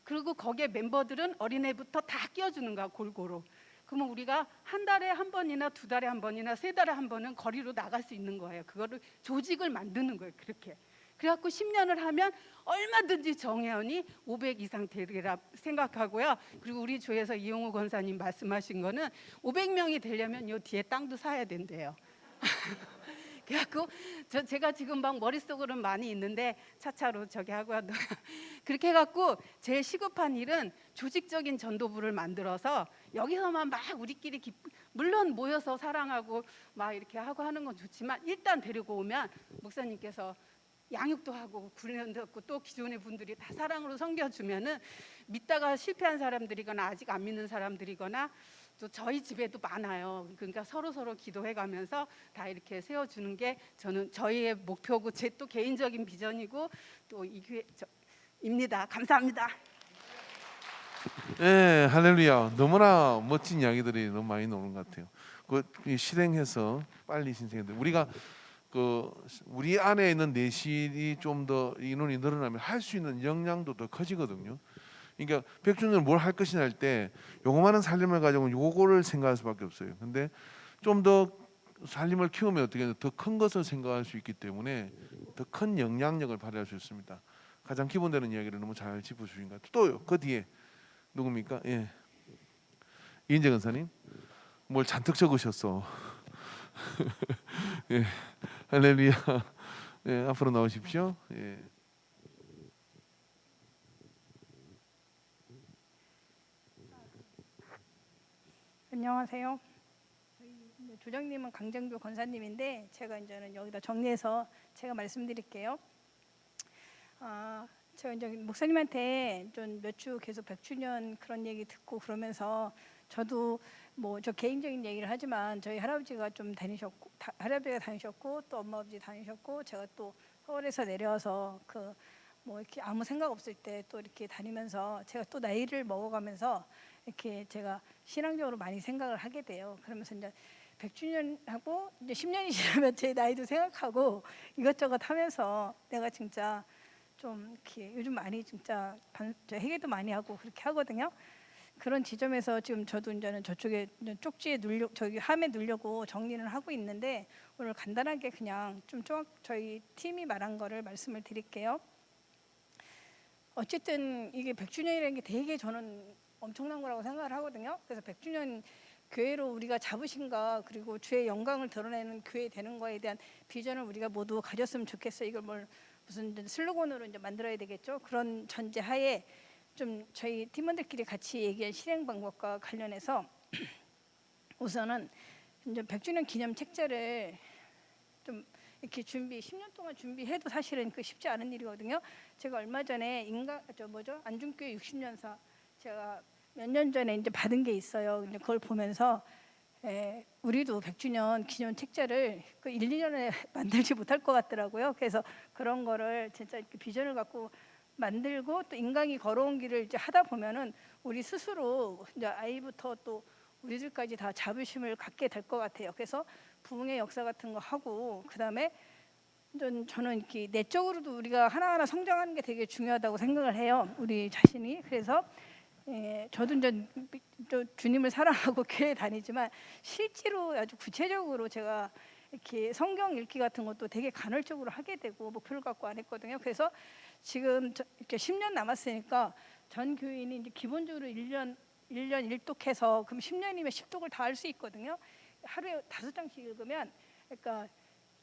그리고 거기에 멤버들은 어린애부터 다 끼워주는 거야 골고루. 그러면 우리가 한 달에 한 번이나 2달에 한 번이나 3달에 한 번은 거리로 나갈 수 있는 거예요. 그거를 조직을 만드는 거예요. 그렇게. 그래갖고 10년을 하면 얼마든지 정회원이 500 이상 되리라 생각하고요. 그리고 우리 교회에서 이용우 권사님 말씀하신 거는 500명이 되려면 요 뒤에 땅도 사야 된대요. 그래갖고 제가 지금 막 머릿속으로는 많이 있는데 차차로 저기 하고요. 그렇게 해갖고 제일 시급한 일은 조직적인 전도부를 만들어서 여기서만 막 우리끼리 물론 모여서 사랑하고 막 이렇게 하고 하는 건 좋지만 일단 데리고 오면 목사님께서 양육도 하고 훈련도 하고 또 기존의 분들이 다 사랑으로 섬겨주면은 믿다가 실패한 사람들이거나 아직 안 믿는 사람들이거나 또 저희 집에도 많아요. 그러니까 서로 기도해가면서 다 이렇게 세워주는 게 저는 저희의 목표고 제 또 개인적인 비전이고 또 이 교회입니다. 감사합니다. 네, 할렐루야. 너무나 멋진 이야기들이 너무 많이 나오는 것 같아요. 그 실행해서 빨리 신청해야 돼. 우리가 그 우리 안에 있는 내실이 좀 더 인원이 늘어나면 할 수 있는 역량도 더 커지거든요. 그러니까 백주년을 뭘 할 것이냐 할 때 요거만한 살림을 가지고 요거를 생각할 수밖에 없어요. 근데 좀 더 살림을 키우면 어떻게 더 큰 것을 생각할 수 있기 때문에 더 큰 영향력을 발휘할 수 있습니다. 가장 기본되는 이야기를 너무 잘 짚어주신 것 같아요. 또 그 뒤에 누굽니까? 예, 이인재 근사님 뭘 잔뜩 적으셨어. 예, 할렐루야. 예, 앞으로 나오십시오. 예. 안녕하세요. 저희 이제 조장님은 강정규 권사님인데 제가 이제는 여기다 정리해서 제가 말씀드릴게요. 제가 이제 목사님한테 좀 몇 주 계속 100주년 그런 얘기 듣고 그러면서 저도 뭐 저 개인적인 얘기를 하지만 저희 할아버지가 좀 다니셨고 할아버지가 다니셨고 또 엄마 아버지 다니셨고 제가 또 서울에서 내려와서 그 뭐 이렇게 아무 생각 없을 때 또 이렇게 다니면서 제가 또 나이를 먹어가면서 이렇게 제가 신앙적으로 많이 생각을 하게 돼요. 그러면서 이제 100주년 하고 이제 10년이 지나면 제 나이도 생각하고 이것저것 하면서 내가 진짜 좀 이렇게 요즘 많이 진짜 저 회개도 많이 하고 그렇게 하거든요. 그런 지점에서 지금 저도 이제는 저쪽에 이제 쪽지에 저기 함에 누려고 정리는 하고 있는데 오늘 간단하게 그냥 좀 저희 팀이 말한 거를 말씀을 드릴게요. 어쨌든 이게 100주년이라는 게 되게 저는 엄청난 거라고 생각을 하거든요. 그래서 100주년 교회로 우리가 자부심과 그리고 주의 영광을 드러내는 교회 되는 거에 대한 비전을 우리가 모두 가졌으면 좋겠어요. 이걸 무슨 슬로건으로 이제 만들어야 되겠죠. 그런 전제하에 좀 저희 팀원들끼리 같이 얘기한 실행 방법과 관련해서 우선은 이제 100주년 기념 책자를 좀 이렇게 10년 동안 준비해도 사실은 그 쉽지 않은 일이거든요. 제가 얼마 전에 안중교회 60년사 제가 몇 년 전에 이제 받은 게 있어요. 근데 그걸 보면서 우리도 100주년 기념 책자를 그 1, 2년에 만들지 못할 것 같더라고요. 그래서 그런 거를 진짜 이렇게 비전을 갖고 만들고 또 인간이 걸어온 길을 이제 하다 보면은 우리 스스로 이제 아이부터 또 우리들까지 다 자부심을 갖게 될 것 같아요. 그래서 부흥의 역사 같은 거 하고 그다음에 저는 이렇게 내적으로도 우리가 하나하나 성장하는 게 되게 중요하다고 생각을 해요. 우리 자신이. 그래서 저도 이제 주님을 사랑하고 교회 다니지만 실제로 아주 구체적으로 제가 이렇게 성경 읽기 같은 것도 되게 간헐적으로 하게 되고 목표를 갖고 안 했거든요. 그래서 지금 이렇게 10년 남았으니까 전 교인이 이제 기본적으로 1년 1독해서 그럼 10년이면 10독을 다 할 수 있거든요. 하루에 5장씩 읽으면 그러니까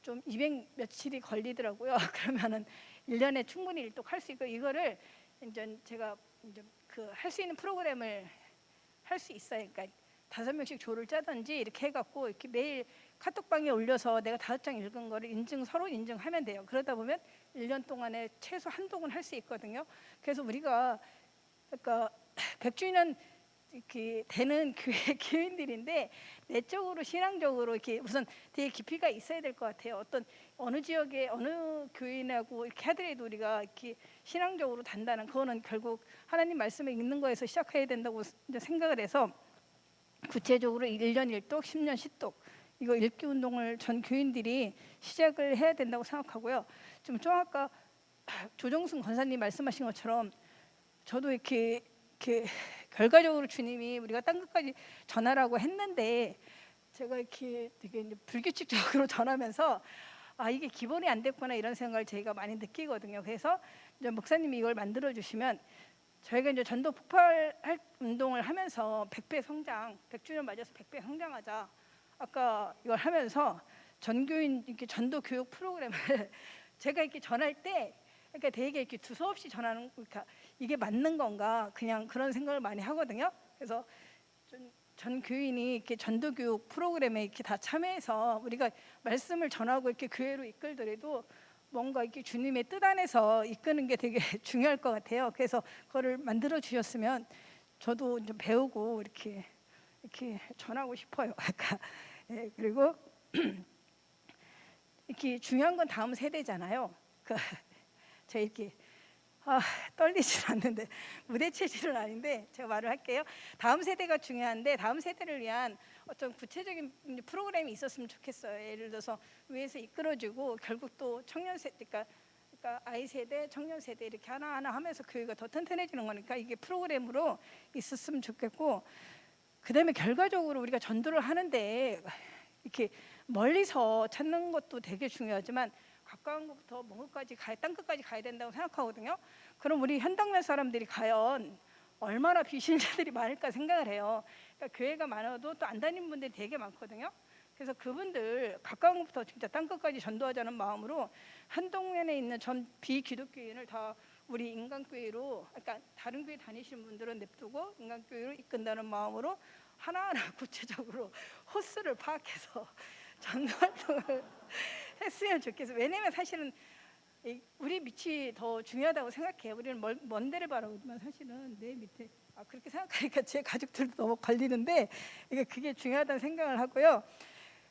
좀 200 며칠이 걸리더라고요. 그러면은 1년에 충분히 1독할 수 있고 이거를 이제 제가 이제 그 할 수 있는 프로그램을 할 수 있어요. 그러니까 5명씩 조를 짜든지 이렇게 해갖고 이렇게 매일 카톡방에 올려서 내가 5장 읽은 거를 서로 인증하면 돼요. 그러다 보면 1년 동안에 최소 한 독은 할 수 있거든요. 그래서 우리가 그러니까 100주년 이렇게 되는 교인들인데 내적으로 신앙적으로 이렇게 우선 되게 깊이가 있어야 될 것 같아요. 어느 지역에 어느 교인하고 이렇게 하더라도 우리가 이렇게 신앙적으로 단단한 그거는 결국 하나님 말씀에 있는 거에서 시작해야 된다고 이제 생각을 해서 구체적으로 1년 1독, 10년 10독 이거 읽기 운동을 전 교인들이 시작을 해야 된다고 생각하고요. 좀 아까 조정순 권사님 말씀하신 것처럼 저도 이렇게 결과적으로 주님이 우리가 땅 끝까지 전하라고 했는데 제가 이렇게 되게 이제 불규칙적으로 전하면서 이게 기본이 안 됐구나 이런 생각을 저희가 많이 느끼거든요. 그래서 이제 목사님이 이걸 만들어 주시면 저희가 이제 전도 폭발할 운동을 하면서 100배 성장, 100주년 맞아서 100배 성장하자. 아까 이걸 하면서 전교인 이렇게 전도 교육 프로그램을 제가 이렇게 전할 때 그러니까 되게 이렇게 두서없이 전하는 그러니까 이게 맞는 건가 그냥 그런 생각을 많이 하거든요. 그래서 전 교인이 이렇게 전도 교육 프로그램에 이렇게 다 참여해서 우리가 말씀을 전하고 이렇게 교회로 이끌더라도 뭔가 이렇게 주님의 뜻 안에서 이끄는 게 되게 중요할 것 같아요. 그래서 그거를 만들어 주셨으면 저도 좀 배우고 이렇게 전하고 싶어요. 그리고 이렇게 중요한 건 다음 세대잖아요. 제가 이렇게 떨리질 않는데 무대 체질은 아닌데 제가 말을 할게요. 다음 세대가 중요한데 다음 세대를 위한 어떤 구체적인 프로그램이 있었으면 좋겠어요. 예를 들어서 위에서 이끌어주고 결국 또 청년 세대, 그러니까 아이 세대, 청년 세대 이렇게 하나하나 하면서 교육이 더 튼튼해지는 거니까 이게 프로그램으로 있었으면 좋겠고, 그다음에 결과적으로 우리가 전도를 하는데 이렇게 멀리서 찾는 것도 되게 중요하지만 가까운 곳부터 먼 곳까지 땅 끝까지 가야 된다고 생각하거든요. 그럼 우리 현당면 사람들이 과연 얼마나 비신자들이 많을까 생각을 해요. 그러니까 교회가 많아도 또 안 다니는 분들이 되게 많거든요. 그래서 그분들 가까운 곳부터 진짜 땅 끝까지 전도하자는 마음으로 한동면에 있는 전 비기독교인을 다 우리 인간교회로, 그러니까 다른 교회 다니시는 분들은 냅두고 인간교회로 이끈다는 마음으로 하나하나 구체적으로 호수를 파악해서 전도활동을 했으면 좋겠어요. 왜냐면 사실은 우리 밑이 더 중요하다고 생각해요. 우리는 먼 데를 바라보지만 사실은 내 밑에, 그렇게 생각하니까 제 가족들도 너무 걸리는데 그게 중요하다는 생각을 하고요.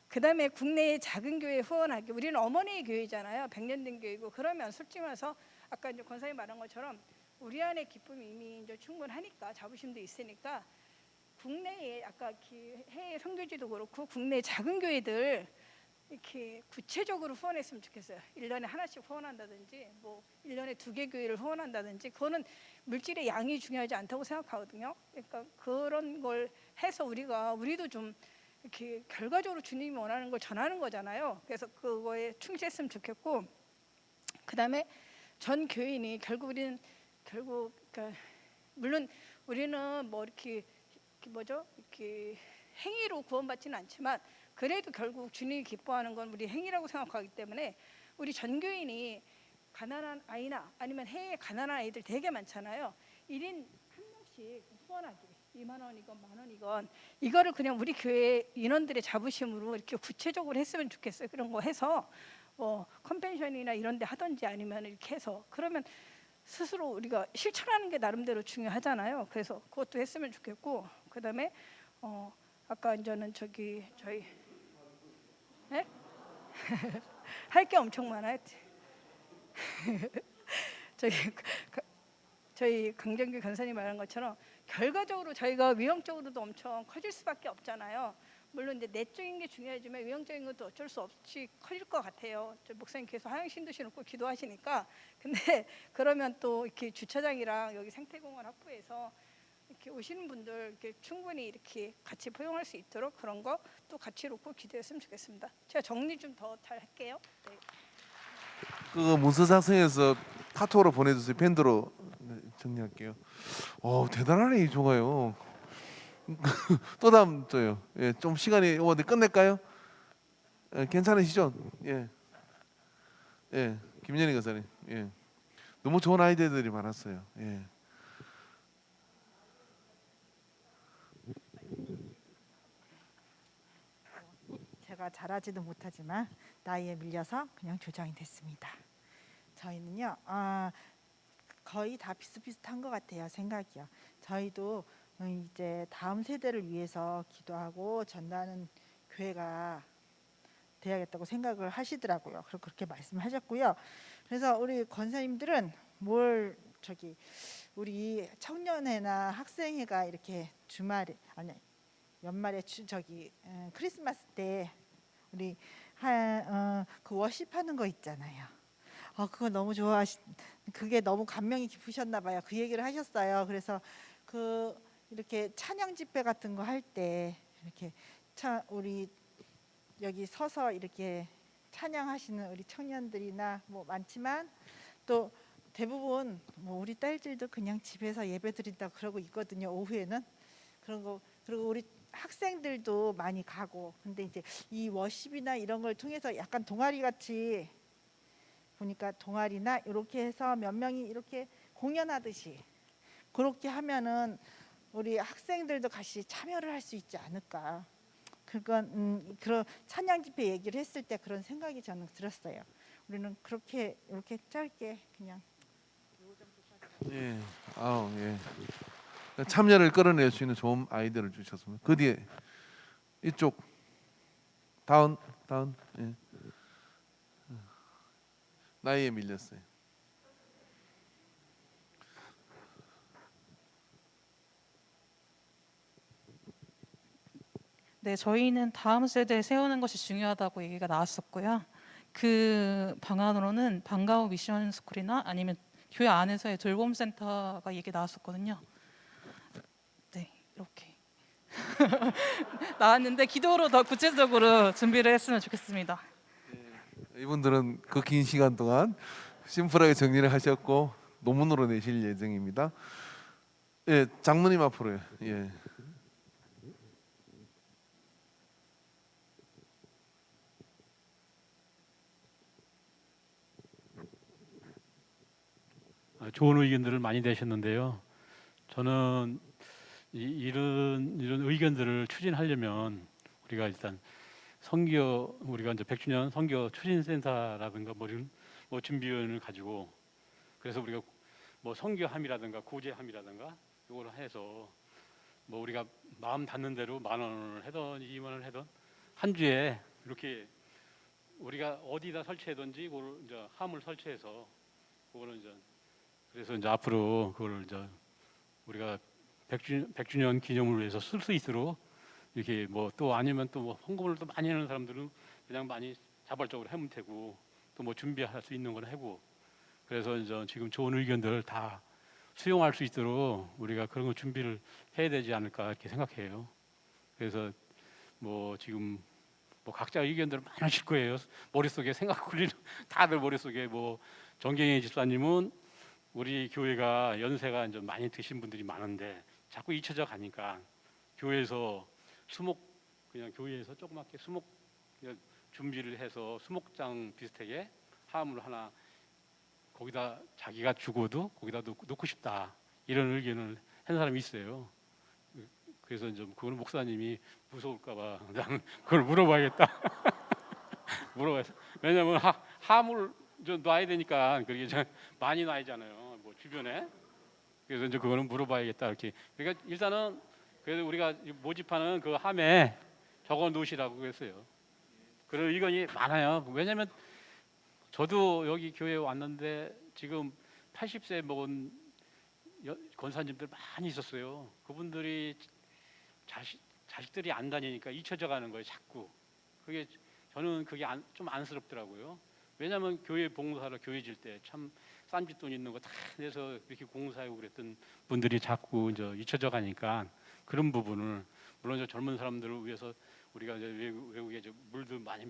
그다음에 국내의 작은 교회 후원하기. 우리는 어머니의 교회잖아요. 100년 된 교회고. 그러면 솔직히 말해서 아까 이제 권사님 말한 것처럼 우리 안에 기쁨이 이미 이제 충분하니까, 자부심도 있으니까 국내에 아까 해외 선교지도 그렇고 국내 작은 교회들 이렇게 구체적으로 후원했으면 좋겠어요. 1년에 하나씩 후원한다든지 뭐 1년에 2개 교회를 후원한다든지, 그거는 물질의 양이 중요하지 않다고 생각하거든요. 그러니까 그런 걸 해서 우리도 좀 이렇게 결과적으로 주님이 원하는 걸 전하는 거잖아요. 그래서 그거에 충실했으면 좋겠고, 그다음에 전 교인이 그러니까 물론 우리는 뭐 이렇게 행위로 구원받지는 않지만 그래도 결국 주님이 기뻐하는 건 우리 행위라고 생각하기 때문에 우리 전 교인이 가난한 아이나 아니면 해외에 가난한 아이들 되게 많잖아요. 1인 한 명씩 후원하기, 2만 원이건 만 원이건 이거를 그냥 우리 교회 인원들의 자부심으로 이렇게 구체적으로 했으면 좋겠어요. 그런 거 해서 뭐 컨벤션이나 이런 데 하든지 아니면 이렇게 해서, 그러면 스스로 우리가 실천하는 게 나름대로 중요하잖아요. 그래서 그것도 했으면 좋겠고, 그다음에 아까 이제는 저희 네? 할 게 엄청 많아요. 저희 강정규 권사님 말한 것처럼 결과적으로 저희가 위험적으로도 엄청 커질 수밖에 없잖아요. 물론 이제 내적인 게 중요하지만 외형적인 것도 어쩔 수 없이 커질 것 같아요. 저 목사님 계속 하향신도 신고 기도하시니까. 근데 그러면 또 이렇게 주차장이랑 여기 생태공원 확보해서 이렇게 오시는 분들 이렇게 충분히 이렇게 같이 포용할 수 있도록 그런 거 또 같이 놓고 기도했으면 좋겠습니다. 제가 정리 좀 더 잘 할게요. 네. 그 문서 작성해서 카톡으로 보내주세요. 밴드로 정리할게요. 대단하네 이 조가요. 또 다음 또요. 예, 좀 시간이 오는데 끝낼까요? 예, 괜찮으시죠? 예, 예, 김연희 교사님. 예, 너무 좋은 아이디어들이 많았어요. 예. 제가 잘하지도 못하지만 나이에 밀려서 그냥 조정이 됐습니다. 저희는요, 거의 다 비슷비슷한 것 같아요. 생각이요. 저희도 이제 다음 세대를 위해서 기도하고 전도하는 교회가 돼야겠다고 생각을 하시더라고요. 그렇게 말씀하셨고요. 그래서 우리 권사님들은 우리 청년회나 학생회가 이렇게 주말에 연말에 크리스마스 때 우리 그 워십하는 거 있잖아요. 그거 너무 그게 너무 감명이 깊으셨나 봐요. 그 얘기를 하셨어요. 그래서 이렇게 찬양 집회 같은 거 할 때 이렇게 우리 여기 서서 이렇게 찬양하시는 우리 청년들이나 뭐 많지만 또 대부분 뭐 우리 딸들도 그냥 집에서 예배 드린다고 그러고 있거든요. 오후에는 그런 거. 그리고 우리 학생들도 많이 가고. 근데 이제 이 워십이나 이런 걸 통해서 약간 동아리 같이 보니까 동아리나 이렇게 해서 몇 명이 이렇게 공연하듯이 그렇게 하면은 우리 학생들도 같이 참여를 할 수 있지 않을까. 그건 그런 찬양 집회 얘기를 했을 때 그런 생각이 저는 들었어요. 우리는 그렇게 이렇게 짧게 그냥. 예, 예. 참여를 끌어낼 수 있는 좋은 아이디어를 주셨습니다. 그 뒤에 이쪽 다운. 예. 나이에 밀렸어요. 네, 저희는 다음 세대 세우는 것이 중요하다고 얘기가 나왔었고요. 그 방안으로는 방과후 미션 스쿨이나 아니면 교회 안에서의 돌봄 센터가 얘기 나왔었거든요. 네, 이렇게 나왔는데 기도로 더 구체적으로 준비를 했으면 좋겠습니다. 이분들은 그 긴 시간 동안 심플하게 정리를 하셨고 논문으로 내실 예정입니다. 예, 장모님 앞으로요. 예. 좋은 의견들을 많이 내셨는데요. 저는 이런 의견들을 추진하려면 우리가 일단 우리가 이제 100주년 선교 추진센터라든가 뭐 준비위원을 가지고 그래서 우리가 뭐 선교함이라든가 구제함이라든가 이걸 해서 뭐 우리가 마음 닿는 대로 10,000원을 하던 20,000원을 하던 한 주에 이렇게 우리가 어디다 설치하든지 그걸 이제 함을 설치해서 그거는 이제 그래서 이제 앞으로 그걸 이제 우리가 100주년 기념을 위해서 쓸 수 있도록 이렇게 뭐 또 아니면 또 뭐 헌금을 또 많이 하는 사람들은 그냥 많이 자발적으로 하면 되고 또 뭐 준비할 수 있는 건 하고 그래서 이제 지금 좋은 의견들 다 수용할 수 있도록 우리가 그런 거 준비를 해야 되지 않을까 이렇게 생각해요. 그래서 뭐 지금 뭐 각자 의견들 많으실 거예요. 머릿속에 생각 굴리는 다들 머릿속에 뭐 정경희 집사님은 우리 교회가 연세가 이제 많이 드신 분들이 많은데 자꾸 잊혀져 가니까 교회에서 그냥 교회에서 조그맣게 수목 그냥 준비를 해서 수목장 비슷하게 화합을 하나 거기다 자기가 죽어도 거기다 놓고 싶다 이런 의견을 한 사람이 있어요. 그래서 이제 그걸 목사님이 무서울까봐 나는 그걸 물어봐야겠다. 물어봐서 왜냐하면 화합을 좀 놔야 되니까 그게 많이 놔야잖아요. 뭐 주변에 그래서 이제 그거는 물어봐야겠다 이렇게. 그러니까 일단은 그래도 우리가 모집하는 그 함에 적어 놓으시라고 했어요. 그런 의견이 많아요. 왜냐하면 저도 여기 교회에 왔는데 지금 80세 먹은 권사님들 많이 있었어요. 그분들이 자식들이 안 다니니까 잊혀져 가는 거예요. 자꾸. 저는 그게 좀 안쓰럽더라고요. 왜냐하면 교회 봉사를 교회 질 때 참 쌈짓돈 있는 거 다 내서 이렇게 공사하고 그랬던 분들이 자꾸 이제 잊혀져 가니까 그런 부분을 물론 저 젊은 사람들을 위해서 우리가 이제 외국에 이제 물도 많이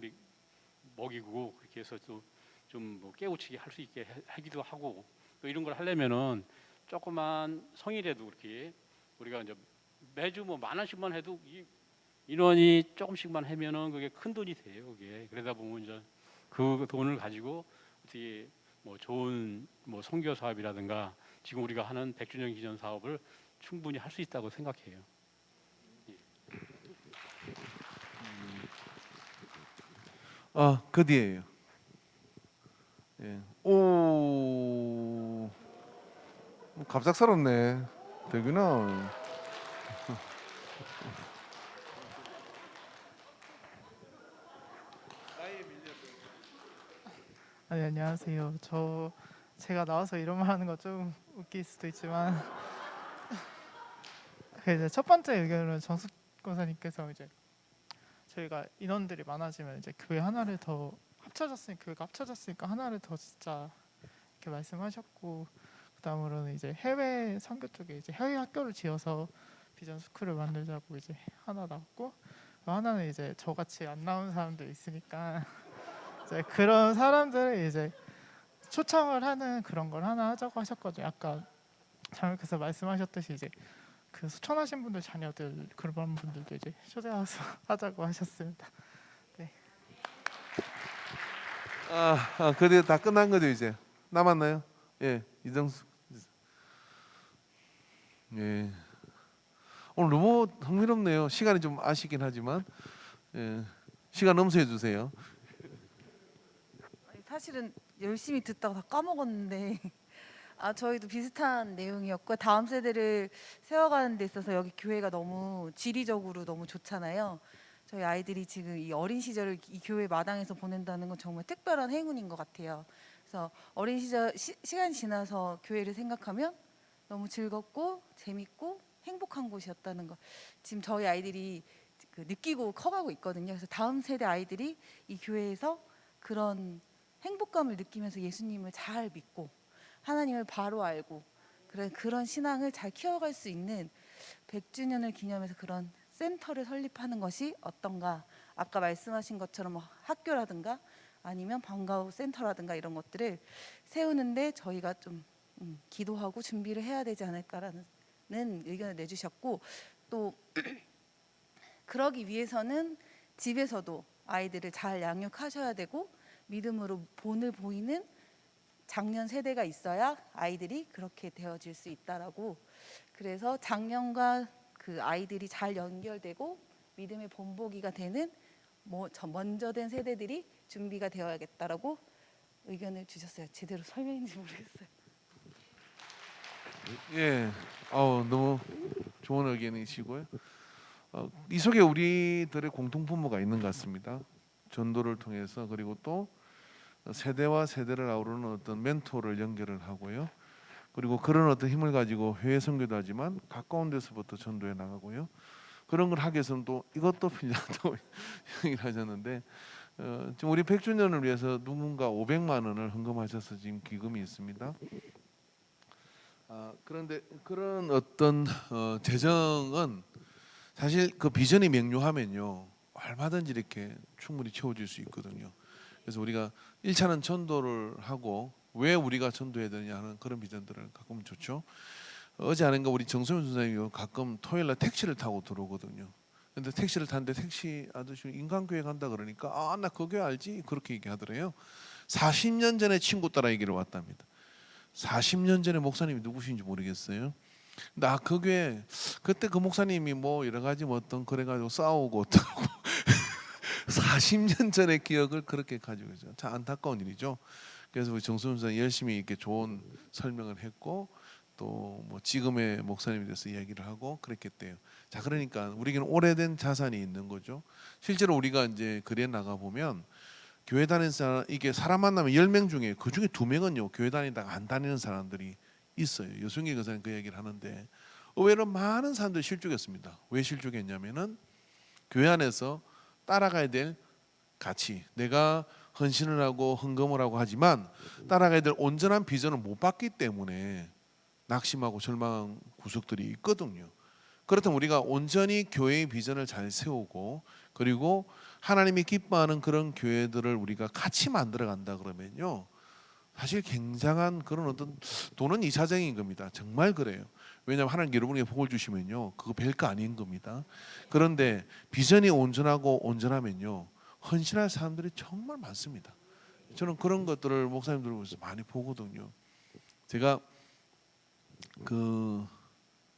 먹이고 그렇게 해서 또 좀 뭐 깨우치게 할 수 있게 하기도 하고 또 이런 걸 하려면은 조그만 성이라도 그렇게 우리가 이제 매주 뭐 10,000원씩만 해도 인원이 조금씩만 하면은 그게 큰 돈이 돼요. 그게 그러다 보면 이제 그 돈을 가지고 어떻게 뭐 좋은 뭐 선교 사업이라든가 지금 우리가 하는 100주년 기념 사업을 충분히 할 수 있다고 생각해요. 그 뒤에요. 예. 오, 갑작스럽네. 되구나. 아니, 안녕하세요. 제가 나와서 이런 말 하는 거 좀 웃길 수도 있지만 이제 첫 번째 의견은 정숙 권사님께서 이제 저희가 인원들이 많아지면 이제 교회 하나를 더 교회가 합쳐졌으니까 하나를 더 진짜 이렇게 말씀하셨고 그다음으로는 이제 해외 선교 쪽에 이제 해외 학교를 지어서 비전 스쿨을 만들자고 이제 하나 나왔고 하나는 이제 저같이 안 나온 사람들 있으니까 이제 그런 사람들을 이제 초청을 하는 그런 걸 하나 하자고 하셨거든요. 아까 장로께서 말씀하셨듯이 이제 그 수천하신 분들 자녀들 그런 분들도 이제 초대해서 하자고 하셨습니다. 네. 그 뒤에 다 끝난 거죠 이제 남았나요? 예, 이정수. 예. 오늘 너무 흥미롭네요. 시간이 좀 아시긴 하지만 예. 시간 엄수해 주세요. 사실은 열심히 듣다가 다 까먹었는데 저희도 비슷한 내용이었고 다음 세대를 세워가는 데 있어서 여기 교회가 너무 지리적으로 너무 좋잖아요. 저희 아이들이 지금 이 어린 시절을 이 교회 마당에서 보낸다는 건 정말 특별한 행운인 것 같아요. 그래서 어린 시절 시간이 지나서 교회를 생각하면 너무 즐겁고 재밌고 행복한 곳이었다는 거. 지금 저희 아이들이 그 느끼고 커가고 있거든요. 그래서 다음 세대 아이들이 이 교회에서 그런 행복감을 느끼면서 예수님을 잘 믿고 하나님을 바로 알고 그런 신앙을 잘 키워갈 수 있는 100주년을 기념해서 그런 센터를 설립하는 것이 어떤가. 아까 말씀하신 것처럼 뭐 학교라든가 아니면 방과후 센터라든가 이런 것들을 세우는데 저희가 좀 기도하고 준비를 해야 되지 않을까라는 의견을 내주셨고, 또 그러기 위해서는 집에서도 아이들을 잘 양육하셔야 되고 믿음으로 본을 보이는 장년 세대가 있어야 아이들이 그렇게 되어질 수 있다라고. 그래서 장년과 그 아이들이 잘 연결되고 믿음의 본보기가 되는 먼저 된 세대들이 준비가 되어야겠다라고 의견을 주셨어요. 제대로 설명인지 모르겠어요. 예, 너무 좋은 의견이시고요. 이 속에 우리들의 공통 분모가 있는 것 같습니다. 전도를 통해서, 그리고 또 세대와 세대를 아우르는 어떤 멘토를 연결을 하고요. 그리고 그런 어떤 힘을 가지고 해외 선교도 하지만 가까운 데서부터 전도해 나가고요. 그런 걸 하기 위해서는 또 이것도 필요하다고 얘기를 하셨는데, 지금 우리 100주년을 위해서 누군가 500만 원을 헌금하셔서 지금 기금이 있습니다. 그런데 그런 어떤 재정은 사실 그 비전이 명료하면요 얼마든지 이렇게 충분히 채워질 수 있거든요. 그래서 우리가 1차는 전도를 하고 왜 우리가 전도해야 되느냐 하는 그런 비전들을 가꾸면 좋죠. 어제 아닌가 우리 정소연 선생님이 가끔 토요일날 택시를 타고 들어오거든요. 근데 택시를 탔는데 택시 아저씨 인간교회 간다 그러니까 나 그 교회 알지? 그렇게 얘기하더래요. 40년 전에 친구 따라 얘기를 왔답니다. 40년 전에 목사님이 누구신지 모르겠어요. 근데 그 교회 그때 그 목사님이 뭐 여러 가지 뭐 어떤 그래가지고 싸우고 어쩌고 40년 전의 기억을 그렇게 가지고 있어요. 참 안타까운 일이죠. 그래서 우리 정수훈 선생 열심히 이렇게 좋은 설명을 했고 또 뭐 지금의 목사님에 대해서 이야기를 하고 그랬겠대요. 자, 그러니까 우리에게는 오래된 자산이 있는 거죠. 실제로 우리가 이제 거리에 나가 보면 교회 다니는 사람, 이게 사람 만나면 10명 중에 그 중에 2명은요 교회 다니다가 안 다니는 사람들이 있어요. 여승기 교사님 그 얘기를 하는데 의외로 많은 사람들이 실족했습니다. 왜 실족했냐면은 교회 안에서 따라가야 될 가치, 내가 헌신을 하고 헌금을 하고 하지만 따라가야 될 온전한 비전을 못 봤기 때문에 낙심하고 절망한 구석들이 있거든요. 그렇다면 우리가 온전히 교회의 비전을 잘 세우고 그리고 하나님이 기뻐하는 그런 교회들을 우리가 같이 만들어 간다 그러면요 사실 굉장한 그런 어떤 돈은 이차적인 겁니다. 정말 그래요. 왜냐하면 하나님 여러분에게 복을 주시면요 그거 별거 아닌 겁니다. 그런데 비전이 온전하고 온전하면요 헌신할 사람들이 정말 많습니다. 저는 그런 것들을 목사님들 보면서 많이 보거든요. 제가 그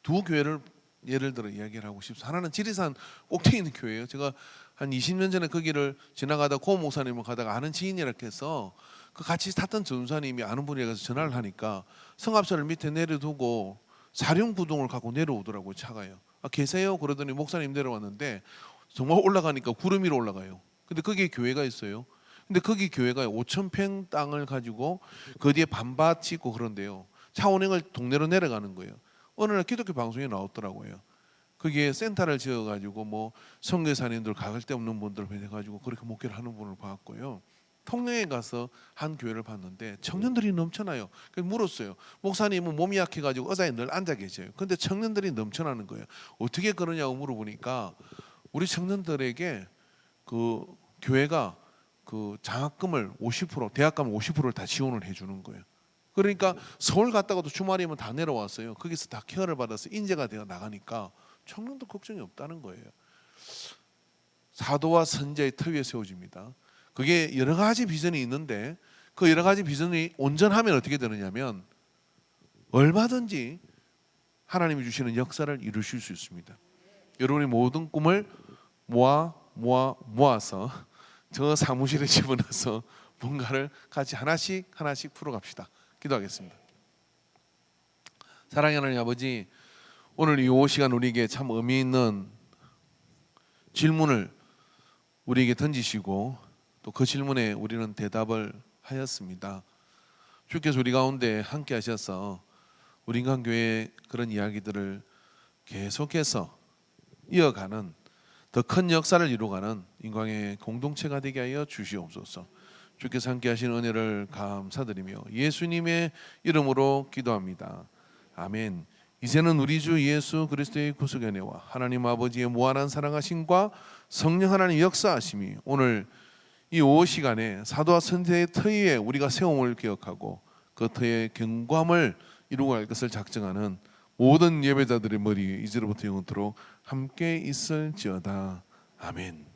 두 교회를 예를 들어 이야기를 하고 싶습니다. 하나는 지리산 꼭대기 있는 교회예요. 제가 한 20년 전에 거기를 지나가다 고 목사님을 가다가 아는 지인이라 해서 그 같이 탔던 전사님이 아는 분이라 해서 전화를 하니까 성합선을 밑에 내려두고 사륜구동을 갖고 내려오더라고요. 차가요. 계세요? 그러더니 목사님 내려왔는데 정말 올라가니까 구름 위로 올라가요. 근데 거기에 교회가 있어요. 근데 거기 교회가 5,000평 땅을 가지고 그 뒤에 반밭이 있고 그런데요. 차 운행을 동네로 내려가는 거예요. 어느 날 기독교 방송에 나왔더라고요. 거기에 센터를 지어가지고 뭐 선교사님들 가갈 데 없는 분들 해가지고 그렇게 목회를 하는 분을 봤고요. 통영에 가서 한 교회를 봤는데 청년들이 넘쳐나요. 그래서 물었어요. 목사님은 몸이 약해가지고 의자에 늘 앉아 계세요. 근데 청년들이 넘쳐나는 거예요. 어떻게 그러냐고 물어보니까 우리 청년들에게 그 교회가 그 장학금을 50%, 대학가면 50%를 다 지원을 해주는 거예요. 그러니까 서울 갔다가도 주말이면 다 내려왔어요. 거기서 다 케어를 받아서 인재가 되어 나가니까 청년도 걱정이 없다는 거예요. 사도와 선자의 터 위에 세워집니다. 그게 여러 가지 비전이 있는데 그 여러 가지 비전이 온전하면 어떻게 되느냐면 얼마든지 하나님이 주시는 역사를 이루실 수 있습니다. 여러분의 모든 꿈을 모아서 저 사무실에 집어넣어서 뭔가를 같이 하나씩 풀어갑시다. 기도하겠습니다. 사랑하는 하나님 아버지, 오늘 이 시간 우리에게 참 의미 있는 질문을 우리에게 던지시고 또 그 질문에 우리는 대답을 하였습니다. 주께서 우리 가운데 함께 하셔서 우리 인간교회의 그런 이야기들을 계속해서 이어가는 더 큰 역사를 이루어가는 인광의 공동체가 되게 하여 주시옵소서. 주께서 함께 하신 은혜를 감사드리며 예수님의 이름으로 기도합니다. 아멘. 이제는 우리 주 예수 그리스도의 구속의 은혜와 하나님 아버지의 무한한 사랑하심과 성령 하나님의 역사하심이 오늘 이 오후 시간에 사도와 선지자의 터위에 우리가 세움을 기억하고 그 터위의 경과함을 이루고 갈 것을 작정하는 모든 예배자들의 머리에 이제로부터 영원토록 함께 있을지어다. 아멘.